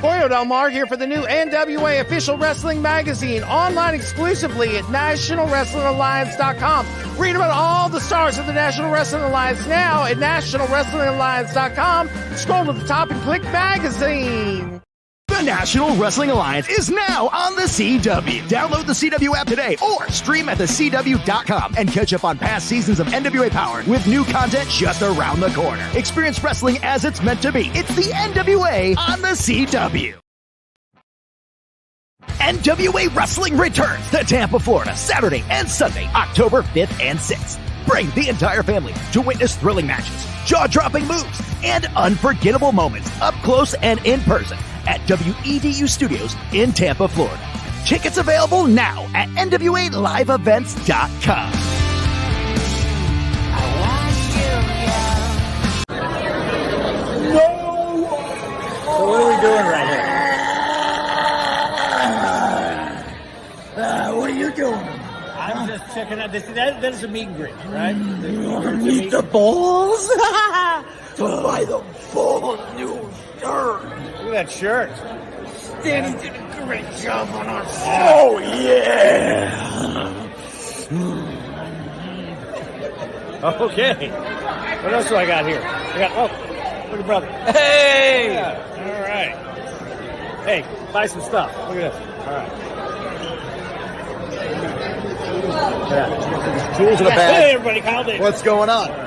Pollo Del Mar here for the new NWA Official Wrestling Magazine, online exclusively at NationalWrestlingAlliance.com. Read about all the stars of the National Wrestling Alliance now at NationalWrestlingAlliance.com. Scroll to the top and click Magazine. The National Wrestling Alliance is now on the CW. Download the CW app today or stream at thecw.com and catch up on past seasons of NWA Power with new content just around the corner. Experience wrestling as it's meant to be. It's the NWA on the CW. NWA Wrestling returns to Tampa, Florida, Saturday and Sunday, October 5th and 6th. Bring the entire family to witness thrilling matches, jaw-dropping moves, and unforgettable moments up close and in person at WEDU Studios in Tampa, Florida. Tickets available now at NWALiveEvents.com. So what are we doing right here? What are you doing? I'm just checking out this. That is a meet and greet, right? You want to meet the balls? To buy the balls new shirt. Look at that shirt. Danny did a great job on our show. Oh, yeah. Okay. What else do I got here? I got, look at brother. Hey. Yeah. All right. Hey, buy some stuff. Look at this. All right. Yeah. Tools in a bag. Hey, everybody, Kyle Davis. What's going on?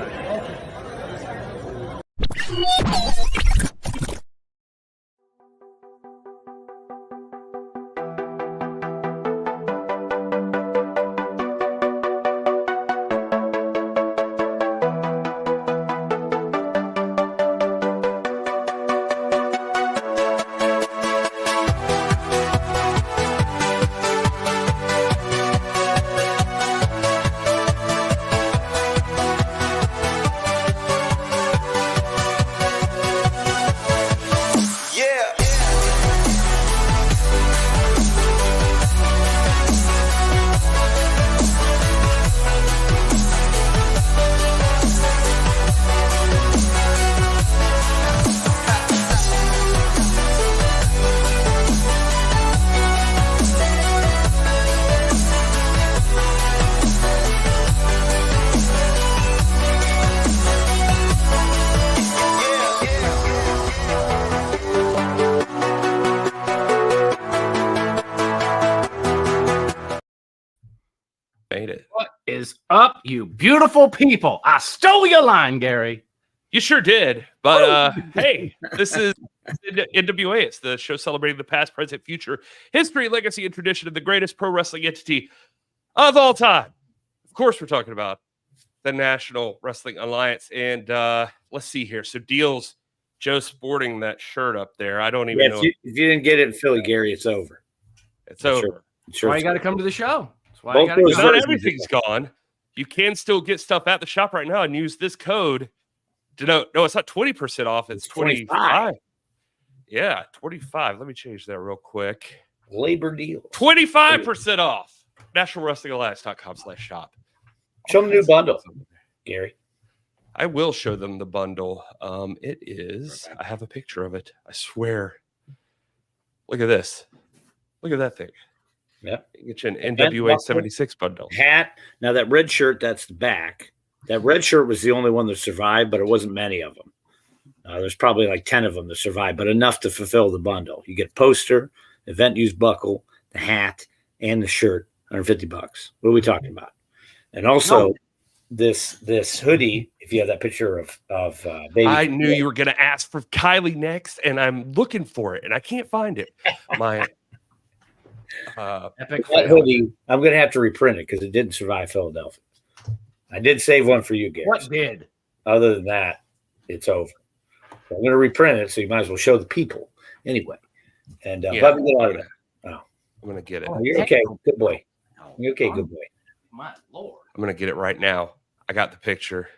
Up, you beautiful people. I stole your line, Gary. You sure did. But hey, this is NWA. It's the show celebrating the past, present, future, history, legacy, and tradition of the greatest pro wrestling entity of all time. Of course, we're talking about the National Wrestling Alliance. And let's see here. So Dealz, Joe sporting that shirt up there. I don't even know. If you didn't get it in Philly, Gary, it's over. It's over. That's why you got to come to the show. That's why Both you Not everything's gone. You can still get stuff at the shop right now and use this code to know. No, it's not 20% off. It's 25. Yeah, 25. Let me change that real quick. Labor deal. 25% off. NationalWrestlingAlliance.com/shop. Show them the new bundle, Gary. I will show them the bundle. It is. I have a picture of it. I swear. Look at this. Look at that thing. Yeah. Get you an NWA 76 bundle. Hat. Now, that red shirt, that's the back. That red shirt was the only one that survived, but it wasn't many of them. There's probably like 10 of them that survived, but enough to fulfill the bundle. You get a poster, event use buckle, the hat, and the shirt, $150. What are we talking about? And also, this hoodie, if you have that picture of baby. I knew you were going to ask for Kylie next, and I'm looking for it, and I can't find it. My epic hoodie, I'm going to have to reprint it because it didn't survive Philadelphia. I did save one for you, Gary. What did? Other than that, it's over. So I'm going to reprint it, so you might as well show the people anyway. And let me get out of that. Oh, I'm going to get it. Oh, you're okay. Good boy. You're okay, good boy. My Lord. I'm going to get it right now. I got the picture.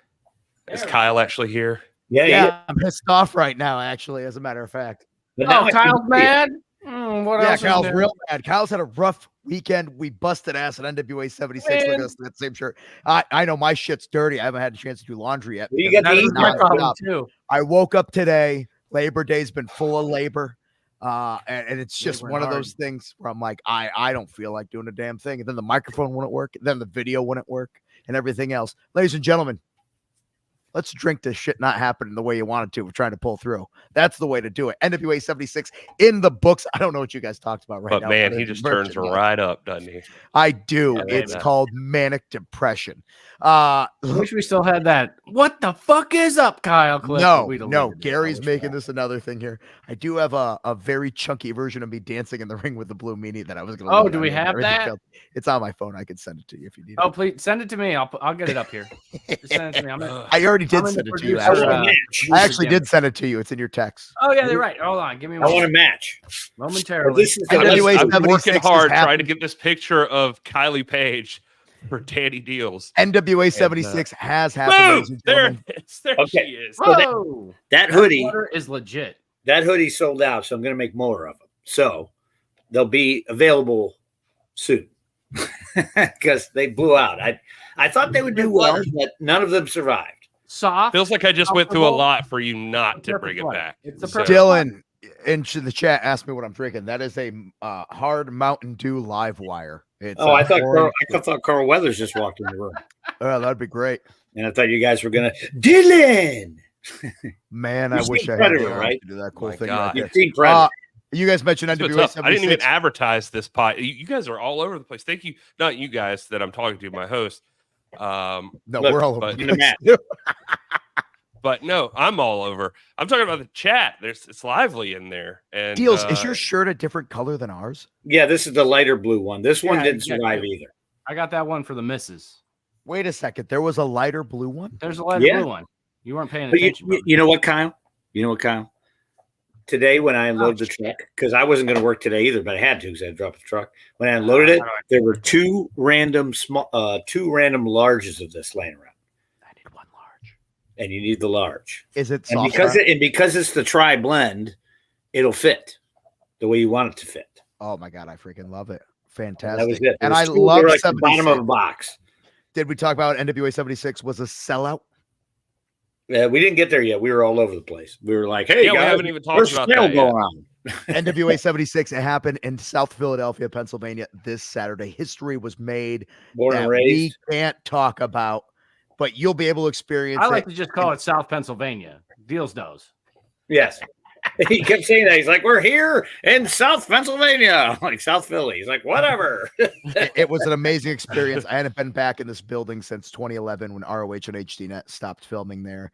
Is Kyle actually here? Yeah. I'm pissed off right now, actually, as a matter of fact. Kyle's mad? What else? Kyle's real mad. Kyle's had a rough weekend. We busted ass at NWA 76 with us in that same shirt. I know my shit's dirty. I haven't had a chance to do laundry yet. You got my problem too. I woke up today. Labor Day's been full of labor. And it's just one of those things where I'm like, I don't feel like doing a damn thing. And then the microphone wouldn't work. Then the video wouldn't work and everything else. Ladies and gentlemen, let's drink this shit not happening the way you wanted to. We're trying to pull through. That's the way to do it. NWA 76 in the books. I don't know what you guys talked about right now. But man, he just turns right up, doesn't he? I do. Yeah, it's called manic depression. I wish we still had that. What the fuck is up, Kyle? Clip? No. Gary's making this another thing here. I do have a very chunky version of me dancing in the ring with the blue meanie that I was going to. Oh, do we have that? It's on my phone. I can send it to you if you need it. Oh, please send it to me. I'll get it up here. Just send it to me. I already did send it to you. I actually did send it to you. It's in your text. Oh yeah, they're right. Hold on, give me. I want a match momentarily. I'm working hard trying to get this picture of Kylie Page for Danny Dealz. NWA 76 has happened. Boom! There it is. There she is. So that hoodie is legit. That hoodie sold out, so I'm going to make more of them. So they'll be available soon because they blew out. I thought they would do well, but none of them survived. Soft. Feels like I just went through a lot for you not to bring it back. Dylan into the chat asked me what I'm drinking. That is a hard Mountain Dew live wire. I thought Carl Weathers just walked in the room. Oh, that'd be great. And I thought you guys were gonna Dylan. Man, I wish I had to do that cool thing. You've seen Predator. You guys mentioned NWA 76. I didn't even advertise this pot. You guys are all over the place. Thank you. Not you guys that I'm talking to, my host. No, we're all over the place. But no, I'm all over. I'm talking about the chat. It's lively in there. And Dealz, is your shirt a different color than ours? Yeah, this is the lighter blue one. This one didn't survive either. I got that one for the missus. Wait a second. There was a lighter blue one? There's a lighter blue one. You weren't paying attention. You know what, Kyle? Today when I unloaded the truck, because I wasn't going to work today either, but I had to because I had to drop the truck. When I unloaded it, there were two random larges of this laying around. I need one large. And you need the large. Is it soft? Because it's the tri blend, it'll fit the way you want it to fit. Oh my god, I freaking love it. Fantastic. That was it. And I love like the bottom of a box. Did we talk about NWA 76 was a sellout? Yeah, we didn't get there yet. We were all over the place. We were like, "Hey, guys, we haven't even talked about that yet." NWA 76. It happened in South Philadelphia, Pennsylvania this Saturday. History was made that we can't talk about, but you'll be able to experience. I like to just call it South Pennsylvania. Dealz knows. Yes. He kept saying that. He's like, we're here in South Pennsylvania, like South Philly. He's like, whatever. It was an amazing experience. I hadn't been back in this building since 2011 when ROH and HDNet stopped filming there.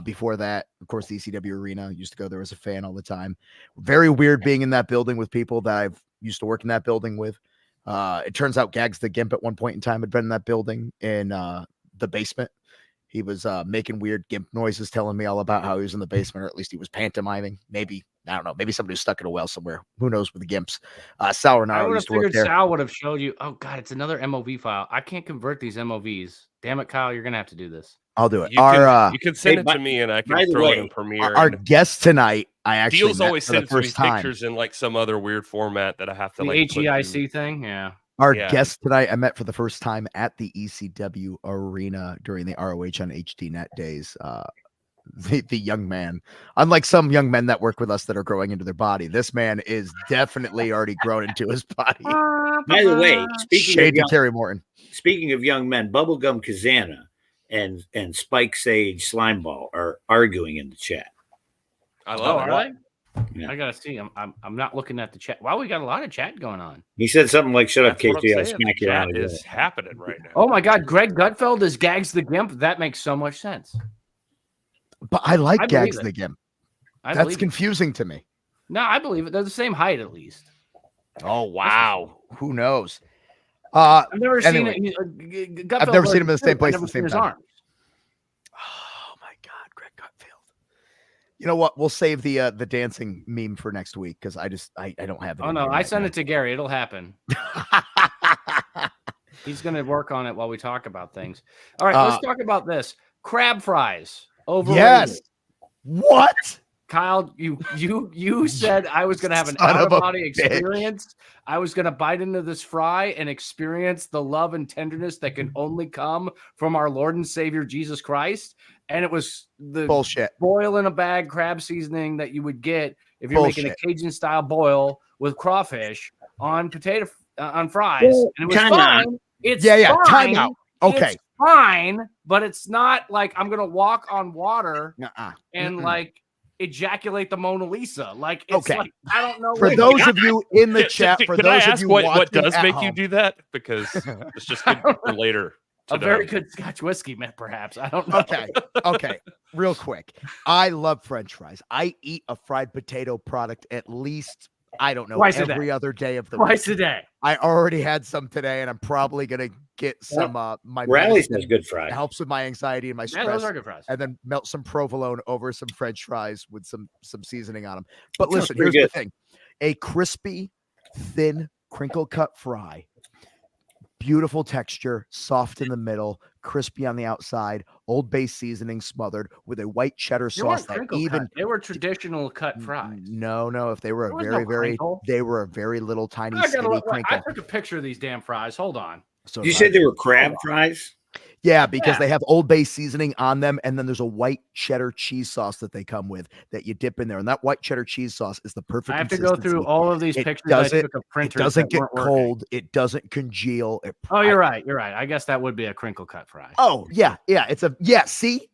Before that, of course, the ECW arena. Used to go there as a fan all the time. Very weird being in that building with people that I've used to work in that building with. It turns out Gags the Gimp at one point in time had been in that building in the basement. He was making weird gimp noises, telling me all about how he was in the basement, or at least he was pantomiming. Maybe, I don't know, maybe somebody was stuck in a well somewhere. Who knows with the gimps? Sal Renaro I would have used to work figured there. Sal would have showed you. Oh, God, it's another MOV file. I can't convert these MOVs. Damn it, Kyle, you're going to have to do this. I'll do it. You can send it to me and I can throw it in Premiere. Our guest tonight, I actually Dealz always sends me pictures in like some other weird format that I have to like HEIC thing, yeah. Our guest tonight, I met for the first time at the ECW arena during the ROH on HDNet days. The young man, unlike some young men that work with us that are growing into their body, this man is definitely already grown into his body. By the way, speaking of young men, Bubblegum Kazana and Spike Sage Slimeball are arguing in the chat. I love it. Yeah. I gotta see. I'm not looking at the chat. Wow, we got a lot of chat going on. He said something like, "Shut up, KT. I'll smack you out." Is happening right now. Oh my God, Greg Gutfeld is Gags the Gimp. That makes so much sense. But I like Gags the Gimp. That's confusing to me. No, I believe it. They're the same height at least. Oh wow, who knows? I've never seen it. I've never seen him in the same place at the same time. Oh my God, Greg Gutfeld. You know what? We'll save the dancing meme for next week because I don't have it. Oh no, I sent it to Gary. It'll happen. He's going to work on it while we talk about things. All right, let's talk about this. Crab fries. Overrated. Yes. What? Kyle, you said I was going to have an out-of-body experience. I was going to bite into this fry and experience the love and tenderness that can only come from our Lord and Savior Jesus Christ. and it was the Bullshit. boil in a bag crab seasoning that you would get if you're Bullshit. making a Cajun style boil with crawfish on on fries. Well, And it was time out. fine. It's Yeah. fine. Time out. Okay. It's fine, but it's not like I'm gonna walk on water and like ejaculate the Mona Lisa. Like, it's like, I don't know. For those of you in the chat, for Can those I of ask you what watching does at make home, you do that? Because it's just good for later. A very good Scotch whiskey, perhaps. I don't know. Okay. Real quick. I love French fries. I eat a fried potato product at least, I don't know, Twice every other day of the Twice week. a day. I already had some today, and I'm probably gonna get some my Rally's medicine has good fries. that helps with my anxiety and my stress. Yeah, those are good fries. And then melt some provolone over some French fries with some seasoning on them. But That sounds listen, here's pretty the thing: a crispy, thin, crinkle cut fry, beautiful texture, soft in the middle, crispy on the outside, Old Bay seasoning smothered with a white cheddar sauce that even they were traditional cut fries. No, if they were There a was very, no very, crinkle. they were a very little tiny I skinny crinkle. took a picture of these damn fries. Hold on. So You said they were crab fries? Yeah, because Yeah. they have Old Bay seasoning on them, and then there's a white cheddar cheese sauce that they come with that you dip in there, and that white cheddar cheese sauce is the perfect. I have to go through all of these pictures. I took of printers. It doesn't that get weren't cold. It doesn't congeal. Oh, you're right. You're right. I guess that would be a crinkle cut fry. Oh yeah. It's a See,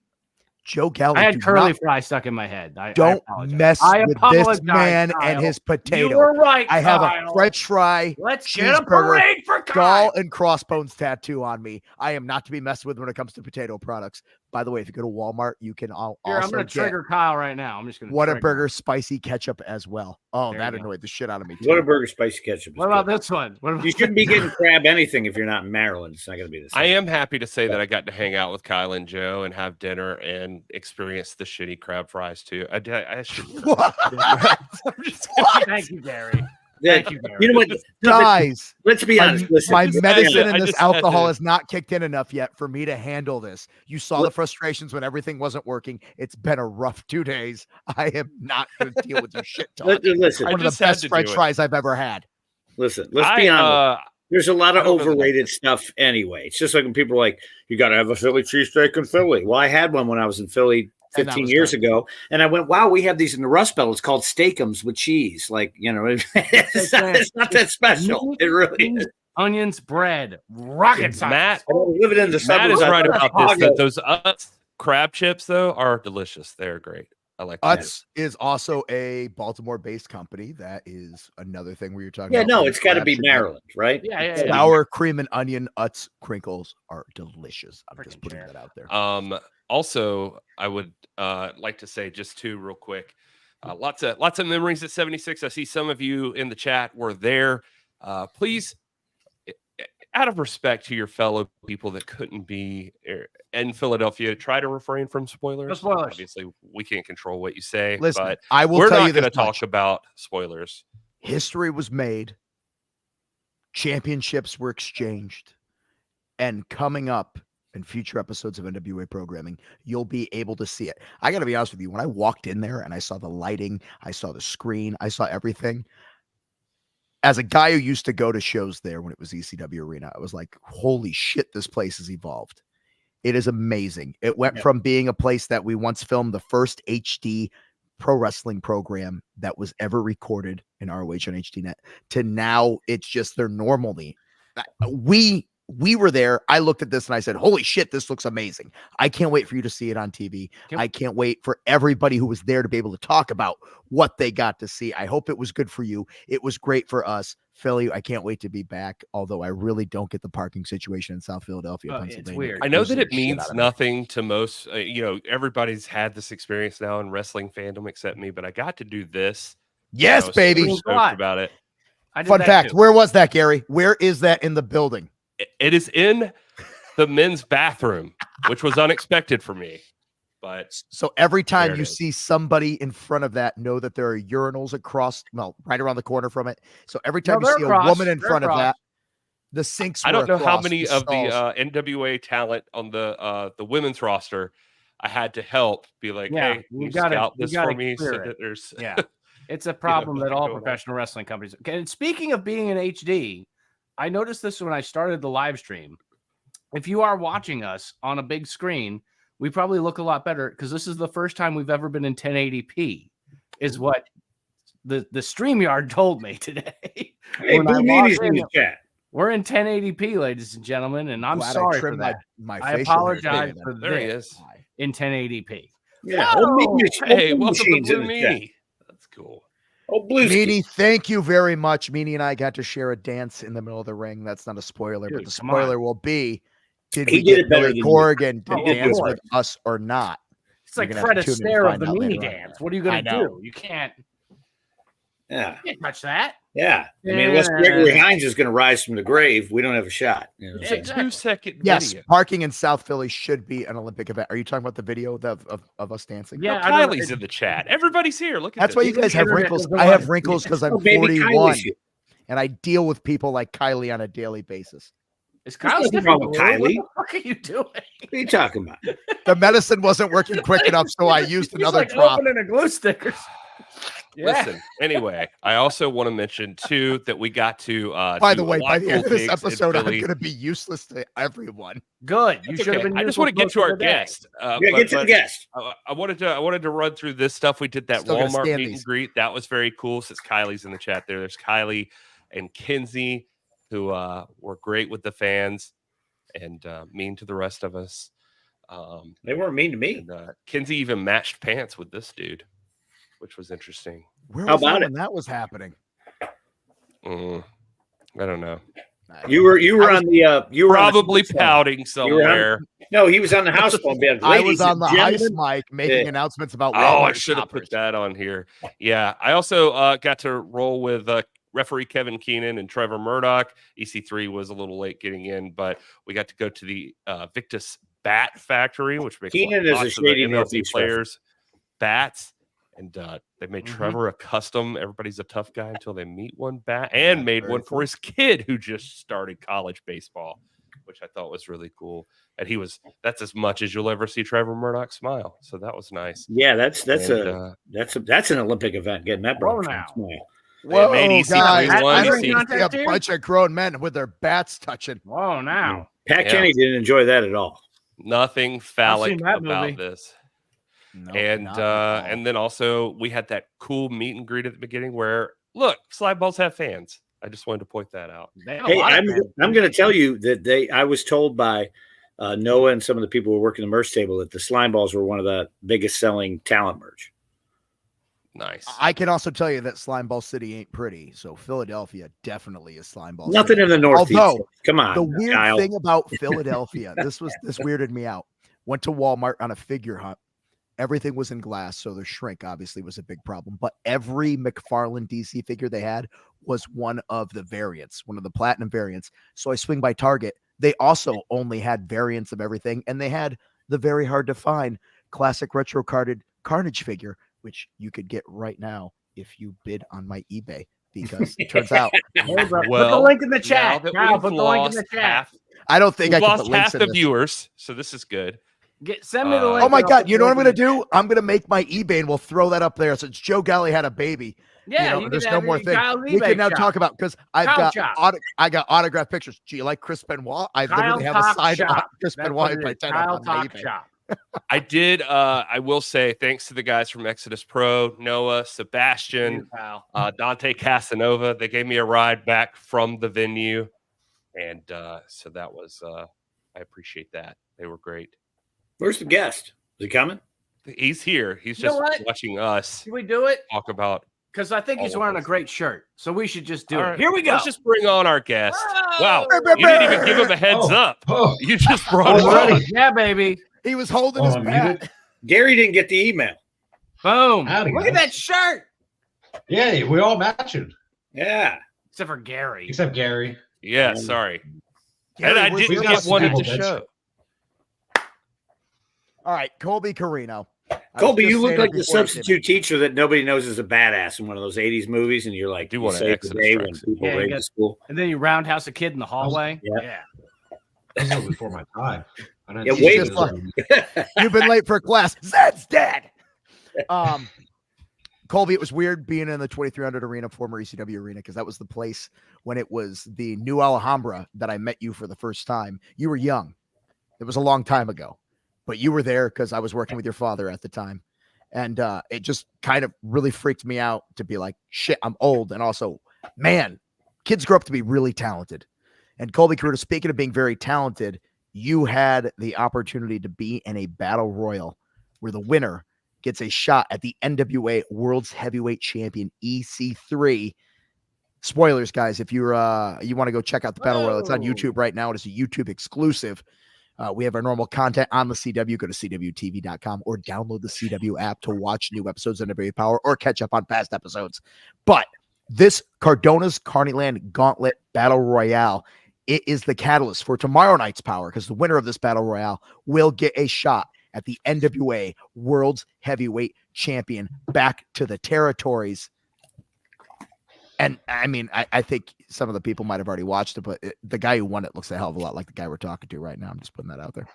Joe Galli. I had curly fry stuck in my head. Don't mess with this apologize, man Kyle. and his potato. You were right. I have Kyle. a French fry. Let's get a cheeseburger, parade for Kyle. skull and crossbones tattoo on me. I am not to be messed with when it comes to potato products. By the way, if you go to Walmart, you can also I'm going to trigger Kyle right now. I'm just going to Whataburger spicy ketchup as well. Oh, There that you go. annoyed the shit out of me too. Whataburger spicy ketchup. is What about good. this one? You shouldn't be getting crab anything if you're not in Maryland. It's not going to be the same. I am happy to say that I got to hang out with Kyle and Joe and have dinner and experience the shitty crab fries too. I should. Thank you, Gary. Yeah, Thank you, Gary. you know what, Guys, let's be honest. Listen, my this- medicine I and this just had alcohol to- has not kicked in enough yet for me to handle this. You saw the frustrations when everything wasn't working. It's been a rough 2 days. I am not going to deal with your shit talk. Listen, One of just the had best to do French it. fries I've ever had. listen. Let's be honest. There's a lot of I don't know that- overrated stuff anyway. It's just like when people are like, you got to have a Philly cheesesteak in Philly. Well, I had one when I was in Philly And that 15 was years good. ago. And I went, wow, we have these in the Rust Belt. It's called Steakums with cheese. Like, it's not that special. It really is. Onions, bread, rocket science. Matt, I was living in the Matt is suburbs. right about this. Chicago. That those crab chips though are delicious. They're great. I like that. Utz is also a Baltimore-based company. That is another thing where you're talking Yeah, about. no, it's got to crab be shit. Maryland, right? Yeah. Sour cream and onion Utz crinkles are delicious. I'm just Freaking putting Jared. that out there. Also, I would like to say just two real quick. Lots of memories at 76. I see some of you in the chat were there. Please, out of respect to your fellow people that couldn't be in Philadelphia, try to refrain from spoilers. No spoilers. Obviously, we can't control what you say. Listen, but I will we're tell not you going to this talk much. about spoilers. History was made, championships were exchanged, and coming up in future episodes of NWA programming, you'll be able to see it. I got to be honest with you. When I walked in there and I saw the lighting, I saw the screen, I saw everything. As a guy who used to go to shows there when it was ECW Arena, I was like, holy shit, this place has evolved. It is amazing. It went from being a place that we once filmed the first HD pro wrestling program that was ever recorded in ROH on HDNet to now it's just their normality. We were there. I looked at this and I said, holy shit, this looks amazing. I can't wait for you to see it on TV. I can't wait for everybody who was there to be able to talk about what they got to see. I hope it was good for you. It was great for us. Philly, I can't wait to be back, although I really don't get the parking situation in South Philadelphia, Pennsylvania. It's weird. I know that it Shit means out of me. nothing to most, everybody's had this experience now in wrestling fandom except me, but I got to do this. Yes, I was baby. super stoked about it. I did Fun that fact. too. Where was that, Gary? Where is that in the building? It is in the men's bathroom, which was unexpected for me. But So every time There it you is. see somebody in front of that, know that there are urinals right around the corner from it. So every time No, you they're see across. a woman in They're front of across. that, the sinks. I don't were know how across many the of the stalls. NWA talent on the women's roster I had to help be like, Yeah, hey, you you gotta- scout you this gotta for me so clear it. that there's Yeah. It's a problem that all going on. professional wrestling companies. Okay, and speaking of being in HD, I noticed this when I started the live stream. If you are watching us on a big screen, we probably look a lot better because this is the first time we've ever been in 1080p, is what the StreamYard told me today. Hey, Blue Meanie's in the chat. We're in 1080p, ladies and gentlemen, and I'm sorry for that. I apologize for this in 1080p. Yeah. Hey, welcome to Blue Meanie. That's cool. Oh, Blue Meanie, thank you very much. Meanie and I got to share a dance in the middle of the ring. That's not a spoiler, but the spoiler will be: did we get Billy Corgan to dance with us or not? It's like Fred Astaire of the Meanie dance. What are you going to do? You can't. Yeah. You can't touch that. Yeah. I mean, unless Gregory Hines is going to rise from the grave, we don't have a shot. You know? It's a 2-second yes, video. parking in South Philly should be an Olympic event. Are you talking about the video of us dancing? Yeah, Kylie's in the chat. Everybody's here. Look at that's this. why you guys have wrinkles. I have wrinkles because I'm 41, and I deal with people like Kylie on a daily basis. Is Kylie wrong with Kylie? What the fuck are you doing? What are you talking about? The medicine wasn't working quick enough, so I used another like drop. opening a glue sticker. Yeah. Listen, anyway, I also want to mention too that we got to by the way, by the end of this episode, I'm going to be useless to everyone. Good. You should have been. I just want to get to our guest. Get to the guest. I wanted to run through this stuff. We did that Walmart meet and greet. That was very cool. Since Kylie's in the chat there, there's Kylie and Kinsey, who were great with the fans and mean to the rest of us. They weren't mean to me. And, Kinsey even matched pants with this dude, which was interesting. Where was that when that was happening? I don't know. You were on the you were probably pouting somewhere. No, he was on the house phone. I was on the ice mic making announcements about. Oh, I should have put that on here. Yeah, I also got to roll with referee Kevin Keenan and Trevor Murdoch. EC3 was a little late getting in, but we got to go to the Victus Bat Factory, which makes Keenan is a shady MLB players bats. And they made Trevor a custom. Everybody's a tough guy until they meet one bat, and made one for his kid who just started college baseball, which I thought was really cool. And that's as much as you'll ever see Trevor Murdoch smile. So that was nice. Yeah, that's an Olympic event. Getting that bro now. Whoa, guys! I see a bunch of grown men with their bats touching. Whoa, now Pat Kenny didn't enjoy that at all. Nothing phallic about this. No, and then also we had that cool meet and greet at the beginning where look, slide balls have fans. I just wanted to point that out. Hey, I'm going to tell you that I was told by Noah and some of the people who were working the merch table that the slime balls were one of the biggest selling talent merch. Nice. I can also tell you that Slime Ball City ain't pretty, so Philadelphia definitely is Slime Ball Nothing City. In the Northeast. Although, come on. The weird thing about Philadelphia, this weirded me out. Went to Walmart on a figure hunt. Everything was in glass, so the shrink obviously was a big problem. But every McFarlane DC figure they had was one of the variants, one of the platinum variants. So I swing by Target. They also only had variants of everything, and they had the very hard to find classic retro carded Carnage figure, which you could get right now if you bid on my eBay, because it turns out. Put the link in the chat. Now put the link in the chat. I don't think I can lost half the viewers, so this is good. Send me the link. Oh my God! You know what I'm going to do? I'm going to make my eBay, and we'll throw that up there. Since Joe Galli had a baby, there's no more thing we can now talk about, because I got autographed pictures. Do you like Chris Benoit? I literally have a signed Chris Benoit by 10 on my eBay. I did. I will say thanks to the guys from Exodus Pro, Noah, Sebastian, Dante Casanova. They gave me a ride back from the venue, and so that was. I appreciate that. They were great. Where's the guest? Is he coming? He's here. He's just watching us. Can we do it? Talk about. Because I think he's wearing a great shirt, so we should just do it. Here we go. Let's just bring on our guest. Wow, you didn't even give him a heads up. You just brought him on. Yeah, baby. He was holding his bat. Gary didn't get the email. Boom. Look at that shirt. Yeah, we all matching. Yeah. Except for Gary. Except Gary. Yeah, sorry. And I didn't get one at the show. All right, Colby Corino. Colby, you look like the substitute teacher that nobody knows is a badass in one of those 80s movies, and you're like, do want to save the day when people raid the school. And then you roundhouse a kid in the hallway. Yeah. This was before my time. You've been late for class. Zed's dead. Colby, it was weird being in the 2300 arena, former ECW arena, because that was the place when it was the New Alhambra that I met you for the first time. You were young. It was a long time ago. but you were there because I was working with your father at the time. And it just kind of really freaked me out to be like, shit, I'm old. And also, man, kids grow up to be really talented. And Colby Corino, speaking of being very talented, you had the opportunity to be in a battle royal where the winner gets a shot at the NWA World's Heavyweight Champion EC3. Spoilers, guys, if you're you want to go check out the battle royal, it's on YouTube right now. It is a YouTube exclusive. We have our normal content on the CW. Go to CWTV.com or download the CW app to watch new episodes of NWA Power or catch up on past episodes. But this Cardona's Carneyland Gauntlet Battle Royale, it is the catalyst for tomorrow night's Power, because the winner of this Battle Royale will get a shot at the NWA World's Heavyweight Champion back to the territories. And I mean, I think some of the people might have already watched it, but the guy who won it looks a hell of a lot like the guy we're talking to right now. I'm just putting that out there.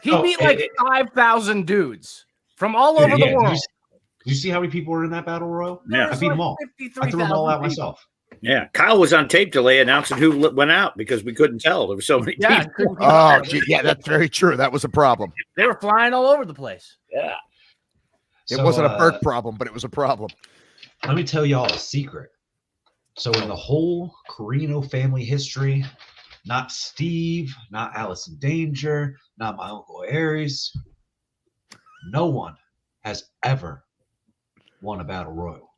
He beat like 5,000 dudes from all over the world. Did you see how many people were in that battle royal? Yeah, I beat them all. I threw them all out myself. Yeah, Kyle was on tape delay announcing who went out because we couldn't tell. There were so many people. Oh, gee, yeah, that's very true. That was a problem. They were flying all over the place. Yeah. It wasn't a Burke problem, but it was a problem. Let me tell y'all a secret. So in the whole Corino family history, not Steve, not Alice in Danger, not my Uncle Aries, no one has ever won a battle royal.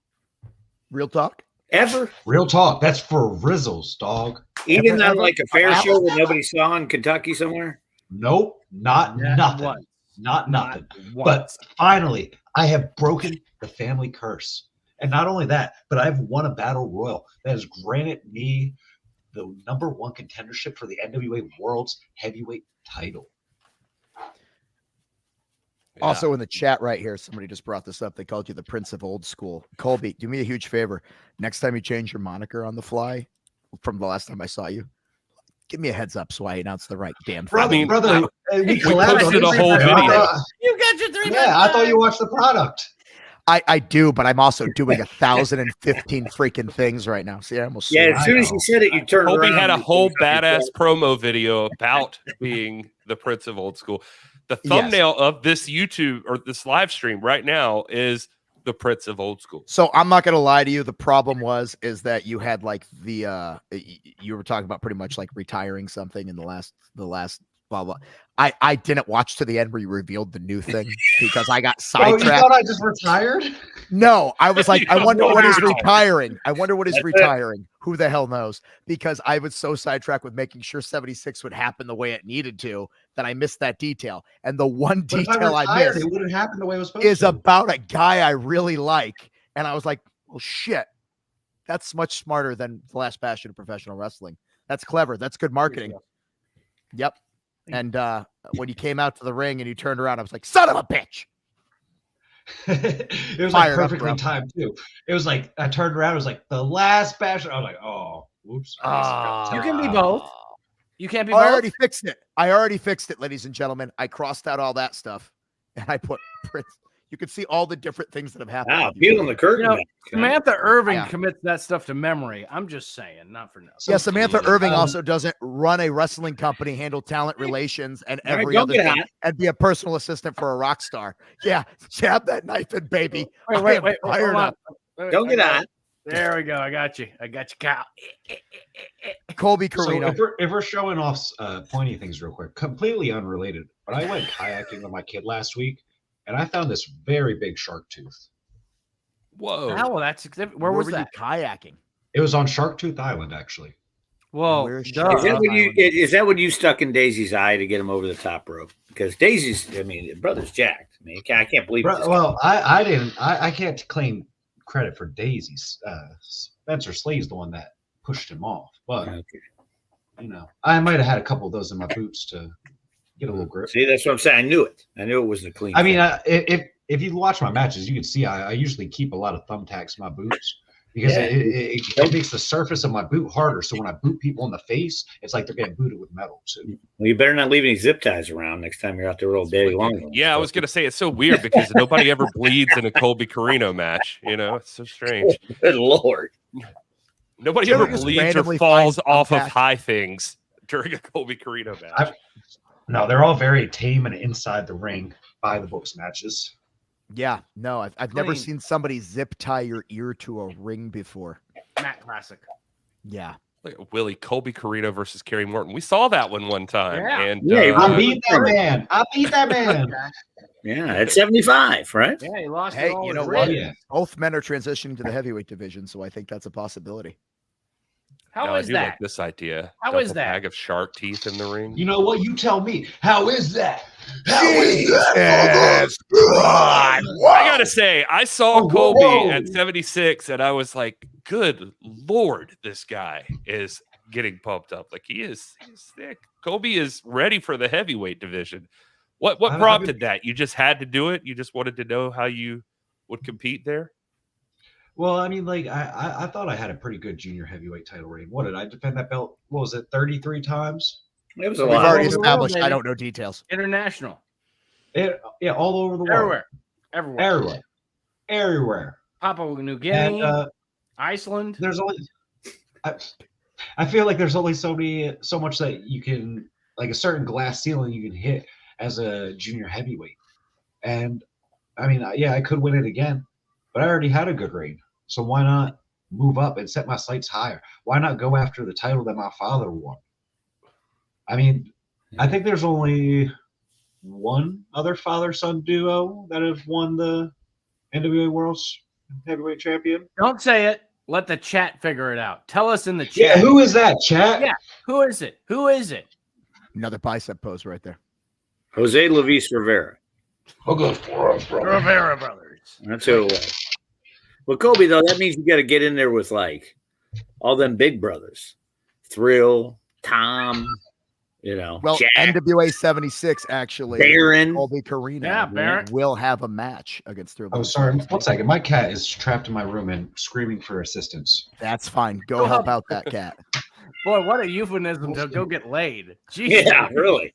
Real talk? Ever? Real talk. That's for Rizzles, dog. Even on like a fair show that nobody saw in Kentucky somewhere? Nope. Nothing. Not nothing. But finally, I have broken the family curse. And not only that, but I've won a battle royal that has granted me the #1 contendership for the NWA World's Heavyweight title. Yeah. Also in the chat right here, somebody just brought this up. They called you the Prince of Old School. Colby, do me a huge favor. Next time you change your moniker on the fly from the last time I saw you, give me a heads up so I announce the right damn thing. Brother, we posted a whole video. You got your 3. Yeah, I thought you watched the product. I do, but I'm also doing 1,015 freaking things right now. See, I almost as soon as you said it, you turned around. Colby had a whole badass promo video about being the Prince of Old School. The thumbnail of this YouTube or this live stream right now is the Prince of Old School. So I'm not going to lie to you. The problem is that you had like you were talking about pretty much like retiring something in the last blah, blah. I didn't watch to the end where you revealed the new thing because I got sidetracked. Oh, you thought I just retired? No, I was like, I wonder what is retiring. I wonder what is retiring. Who the hell knows? Because I was so sidetracked with making sure 76 would happen the way it needed to that I missed that detail. And the one detail I missed it wouldn't happen the way it was supposed is to. about a guy I really like. And I was like, well, shit, that's much smarter than the last bastion of professional wrestling. That's clever. That's good marketing. Yep. And when you came out to the ring and you turned around, I was like, son of a bitch. It was like perfectly timed too. It was like I turned around, it was like the last bastion. I was like, oh, whoops. You can be both. You can't be both. I already fixed it, ladies and gentlemen. I crossed out all that stuff and I put Prince. You can see all the different things that have happened. Wow, peeling the curtain. You know, Samantha Irving commits that stuff to memory. I'm just saying, not for nothing. Yeah, Samantha Irving also doesn't run a wrestling company, handle talent relations, and every other thing, and be a personal assistant for a rock star. Yeah, jab that knife in, baby. Wait, fired up. Don't get hot. There we go. I got you, Kyle. Colby Corino. So if we're showing off pointy things real quick, completely unrelated, but I went kayaking with my kid last week. And I found this very big shark tooth. Whoa. Oh, that's where was were that? You kayaking? It was on Shark Tooth Island, actually. Whoa. Is that what you stuck in Daisy's eye to get him over the top rope? Because Daisy's, I mean, brother's jacked. I mean, I can't believe it. Well, I can't claim credit for Daisy's. Spencer Slade's the one that pushed him off. But, you know, I might have had a couple of those in my boots to get a little grip. See, that's what I'm saying. I knew it. I knew it was the clean. I mean, if you watch my matches, you can see I usually keep a lot of thumbtacks in my boots because it makes the surface of my boot harder. So when I boot people in the face, it's like they're getting booted with metal too. Well, you better not leave any zip ties around next time you're out there with old Daddy Long. Yeah, I was gonna say it's so weird because nobody ever bleeds in a Colby Corino match. You know, it's so strange. Good Lord. Nobody ever bleeds or falls off of high things during a Colby Corino match. No, they're all very tame and inside the ring by the books matches. Yeah, no, I've never seen somebody zip tie your ear to a ring before. Matt Classic. Yeah. Look at Willie, Colby Corino versus Kerry Morton. We saw that one time. Yeah. And I beat that man. I beat that man. Yeah, at 75, right? Yeah, he lost. Hey, all you know his what? ribs. Both men are transitioning to the heavyweight division, so I think that's a possibility. How is I do that? like this idea. How Duffel is that? Bag of shark teeth in the ring. You know what? You tell me. How is that? How is that? I gotta say, I saw Colby whoa. at 76, and I was like, "Good Lord, this guy is getting pumped up. Like he's thick. Colby is ready for the heavyweight division." What prompted that? You just had to do it. You just wanted to know how you would compete there. Well, I mean, like I thought I had a pretty good junior heavyweight title reign. What did I defend that belt? What was it? 33 times. It was a We've lot. already over the established. world, I baby. don't know details. International. Yeah, all over the world. Everywhere. Papua New Guinea, And Iceland. there's only. I feel like there's only so much that you can, like a certain glass ceiling you can hit as a junior heavyweight. And I mean, yeah, I could win it again, but I already had a good reign. So why not move up and set my sights higher? Why not go after the title that my father won? I mean, I think there's only one other father-son duo that have won the NWA World's Heavyweight Champion. Don't say it. Let the chat figure it out. Tell us in the chat. Yeah, who is that, chat? Yeah, who is it? Who is it? Another bicep pose right there. Jose Luis Rivera. Rivera Brothers. That's who it was. Well, Colby, though, that means you got to get in there with like all them big brothers. Thrill, Tom, Well, Jack, NWA 76 actually. Baron. Colby Corino. Yeah, Baron. will have a match against Thrill. Oh, sorry. 1 second. My cat is trapped in my room and screaming for assistance. That's fine. Go help out that cat. Boy, what a euphemism to go get laid. Jesus. Yeah, really.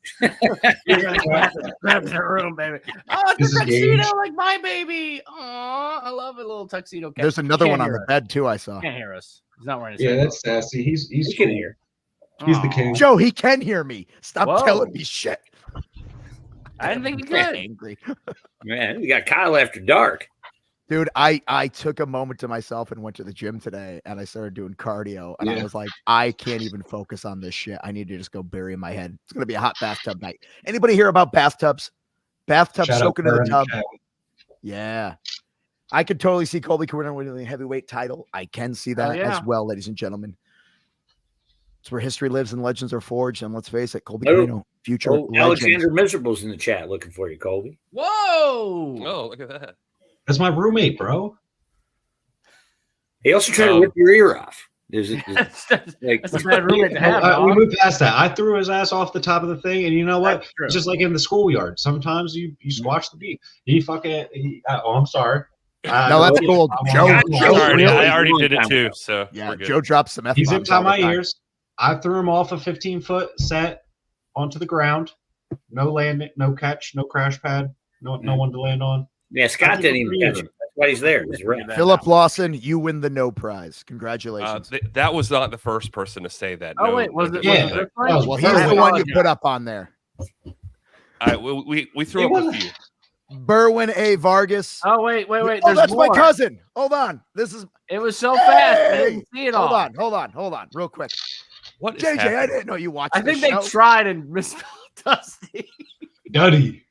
You're gonna grab the room, baby. Oh, it's This a is Gage. tuxedo like my baby. Oh, I love a little tuxedo cat. There's another Can't one on hear the us. bed too. I saw. Can't hear us. He's not wearing his Yeah, headphones. that's sassy. He's You can cool. hear. He's the Aw. king. Joe, he can hear me. Stop Whoa. telling me shit. I didn't think he I'm could. angry. Man, we got Kyle after dark. Dude, I took a moment to myself and went to the gym today and I started doing cardio and I Yeah. was like, I can't even focus on this shit. I need to just go bury my head. It's gonna be a hot bathtub night. Anybody hear about bathtubs? Bathtub Shout out soaking in the Baron tub. Chat. Yeah. I could totally see Colby Corino winning the heavyweight title. I can see that yeah. as well, ladies and gentlemen. It's where history lives and legends are forged. And let's face it, Colby Oh. Corino, future Oh, legend. Alexander Miserable's in the chat looking for you, Colby. Whoa! Oh, look at that. That's my roommate, bro. He also tried to rip your ear off. That's Like, a bad roommate to have. We dog. moved past that. I threw his ass off the top of the thing, and you know what? That's true. It's just like in the schoolyard. Sometimes you squash the beat. I'm sorry. No, that's cool. Joe, I already did it too. So yeah, we're good. Joe drops some F-bombs. He zipped out all the my time. ears. I threw him off a 15-foot set onto the ground. No landing, no catch, no crash pad, no one to land on. yeah, Scott didn't even catch him. That's why he's there. He's red. Philip Lawson, you win the no prize. Congratulations. That was not the first person to say that. Oh, No, wait, was it? Yeah. Was it That was well, very he's the one you good. put up on there. We threw It up a wasn't- few. Berwin A. Vargas. Oh, wait. Oh, There's that's more. my cousin. Hold on. This is. It was so fast. I Hey! didn't see it all. Hold on, real quick. What is JJ, I happening? didn't know you watched I think this they show. tried and misspelled Dusty Duddy.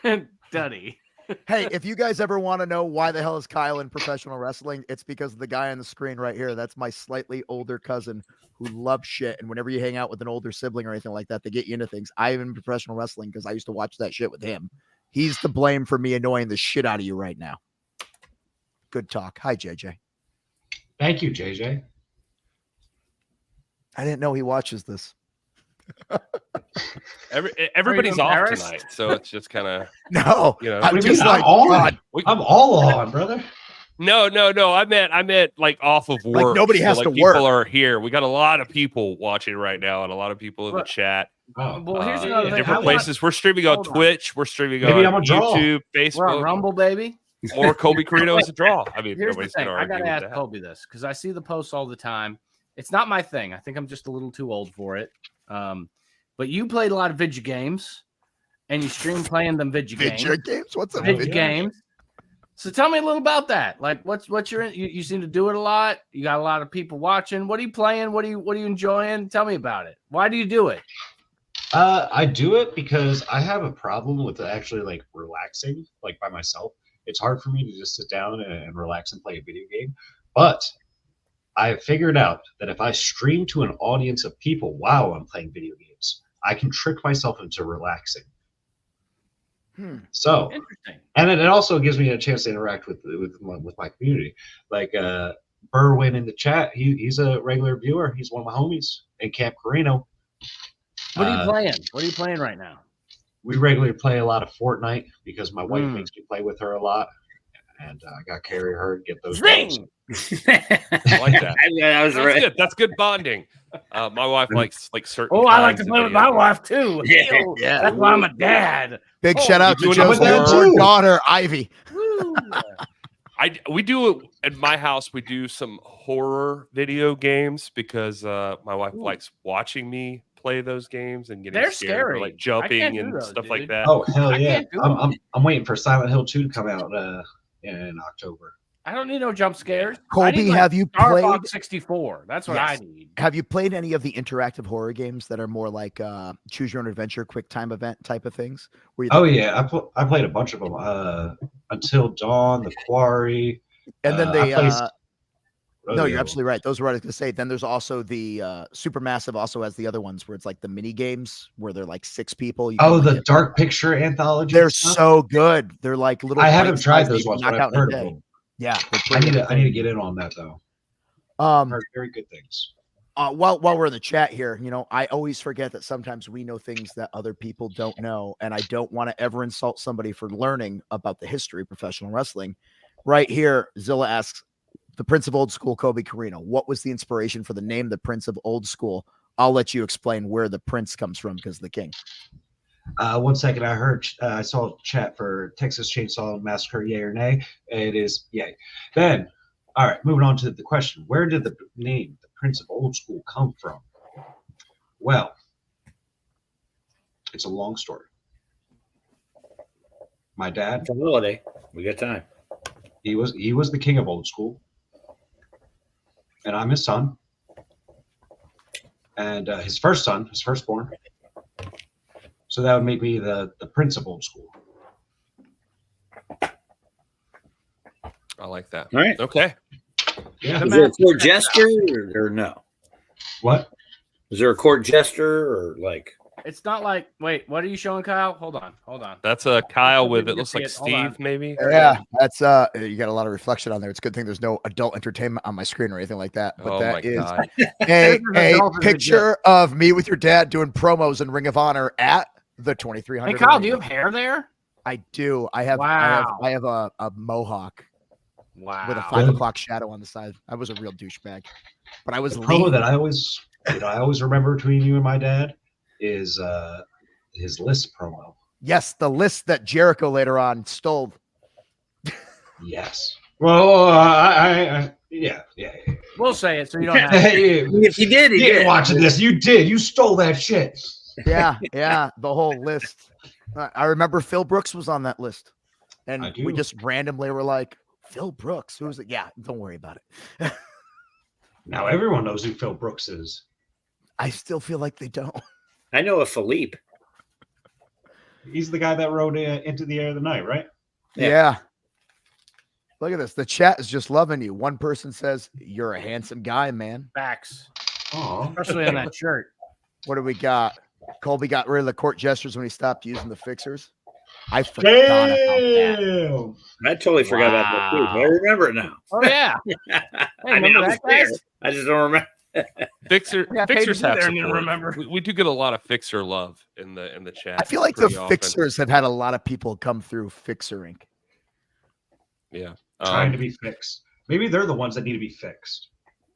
and Duddy. Hey, if you guys ever want to know why the hell is Kyle in professional wrestling, it's because of the guy on the screen right here. That's my slightly older cousin who loves shit. And whenever you hang out with an older sibling or anything like that, they get you into things. I'm in professional wrestling because I used to watch that shit with him. He's to blame for me annoying the shit out of you right now. Good talk. Hi, JJ. Thank you, JJ. I didn't know he watches this. Everybody's off embarrassed? tonight, so it's just kind of No, you know. I'm What do you just mean? like, I'm on. God, I'm all on, brother. No. I meant like off of work. Like nobody has like to people work. are here. We got a lot of people watching right now, and a lot of people in the Look, chat. Oh. Well, here's another thing. Different I want- places. We're streaming on Hold on. Twitch. We're streaming Maybe on I'm a draw. YouTube, We're on Facebook, Rumble, baby. or Colby Corino is a draw. I mean, Here's the nobody's thing. going to I argue gotta with ask that. Colby this because I see the posts all the time. It's not my thing. I think I'm just a little too old for it. But but you played a lot of video games, and you stream playing them video games. What's a video games? So tell me a little about that. Like, what's your you seem to do it a lot. You got a lot of people watching. What are you playing? What are you enjoying? Tell me about it. Why do you do it? I do it because I have a problem with actually like relaxing, like by myself. It's hard for me to just sit down and relax and play a video game. But I have figured out that if I stream to an audience of people while I'm playing video games, I can trick myself into relaxing. So interesting. And it also gives me a chance to interact with my community. Like Berwin in the chat, he's a regular viewer. He's one of my homies in Camp Corino. What are you playing? What are you playing right now? We regularly play a lot of Fortnite because my wife makes me play with her a lot, and I got to carry her and get those. Ring. I like that. That's good. That's good bonding. My wife likes certain. Oh, I like to play with my wife too. Yeah. That's why I'm a dad. Big shout out to Joe's daughter, Ivy. We do at my house. We do some horror video games because my wife likes watching me play those games and getting They're scared, scary. Or like jumping and stuff like that. Oh hell yeah! I'm waiting for Silent Hill 2 to come out in October. I don't need no jump scares. Colby, have you Star played Fox 64? That's what I need. Have you played any of the interactive horror games that are more like choose your own adventure, quick time event type of things? Yeah, I played a bunch of them. Until Dawn, The Quarry, and then they. No, you're absolutely right. Those are what I was going to say. Then there's also the Supermassive also has the other ones where it's like the mini games where they're like 6 people. The Dark Picture anthology. They're so good. They're like little. I haven't tried those ones, but I've heard of them. Yeah, I need to get in on that though. I've heard very good things. While we're in the chat here, I always forget that sometimes we know things that other people don't know, and I don't want to ever insult somebody for learning about the history of professional wrestling. Right here, Zilla asks, the Prince of Old School, Colby Corino, what was the inspiration for the name, the Prince of Old School? I'll let you explain where the Prince comes from because of the king. 1 second, I saw a chat for Texas Chainsaw Massacre, yay or nay. It is yay. Then, all right, moving on to the question. Where did the name, the Prince of Old School, come from? Well, it's a long story. My dad. It's a holiday. We got time. He was the king of old school. And I'm his son. And his firstborn. So that would make me the Prince of Old School. I like that. All right. Okay. Yeah. Is there a court jester or no? What? Is there a court jester or like? It's not like, wait, what are you showing, Kyle? Hold on. That's a Kyle with it looks like Steve, maybe. Yeah, that's you got a lot of reflection on there. It's a good thing there's no adult entertainment on my screen or anything like that. But that is a picture of me with your dad doing promos in Ring of Honor at the 2300. Hey, Kyle, do you have hair there? I do. I have. Wow. I have a mohawk. Wow. With a 5 o'clock shadow on the side. I was a real douchebag, but I was the promo that I always remember between you and my dad is his list promo. Yes, the list that Jericho later on stole. Yes. Well, yeah. We'll say it so you don't have to. If you did, he did. Watching this, you did. You stole that shit. Yeah, the whole list. I remember Phil Brooks was on that list, and we just randomly were like, Phil Brooks, who's it? Yeah, don't worry about it. Now everyone knows who Phil Brooks is. I still feel like they don't. I know a Philippe. He's the guy that rode Into the Air of the Night, right? Yeah. Look at this. The chat is just loving you. One person says, you're a handsome guy, man. Facts. Oh, especially on that shirt. What do we got? Colby got rid of the court gestures when he stopped using the fixers. I forgot about that. I totally forgot about that too, but I remember it now. Oh, yeah. Hey, I mean, I just don't remember. Fixers have some remember. We do get a lot of fixer love in the chat. I feel like the fixers have had a lot of people come through Fixer Inc. Yeah, trying to be fixed. Maybe they're the ones that need to be fixed.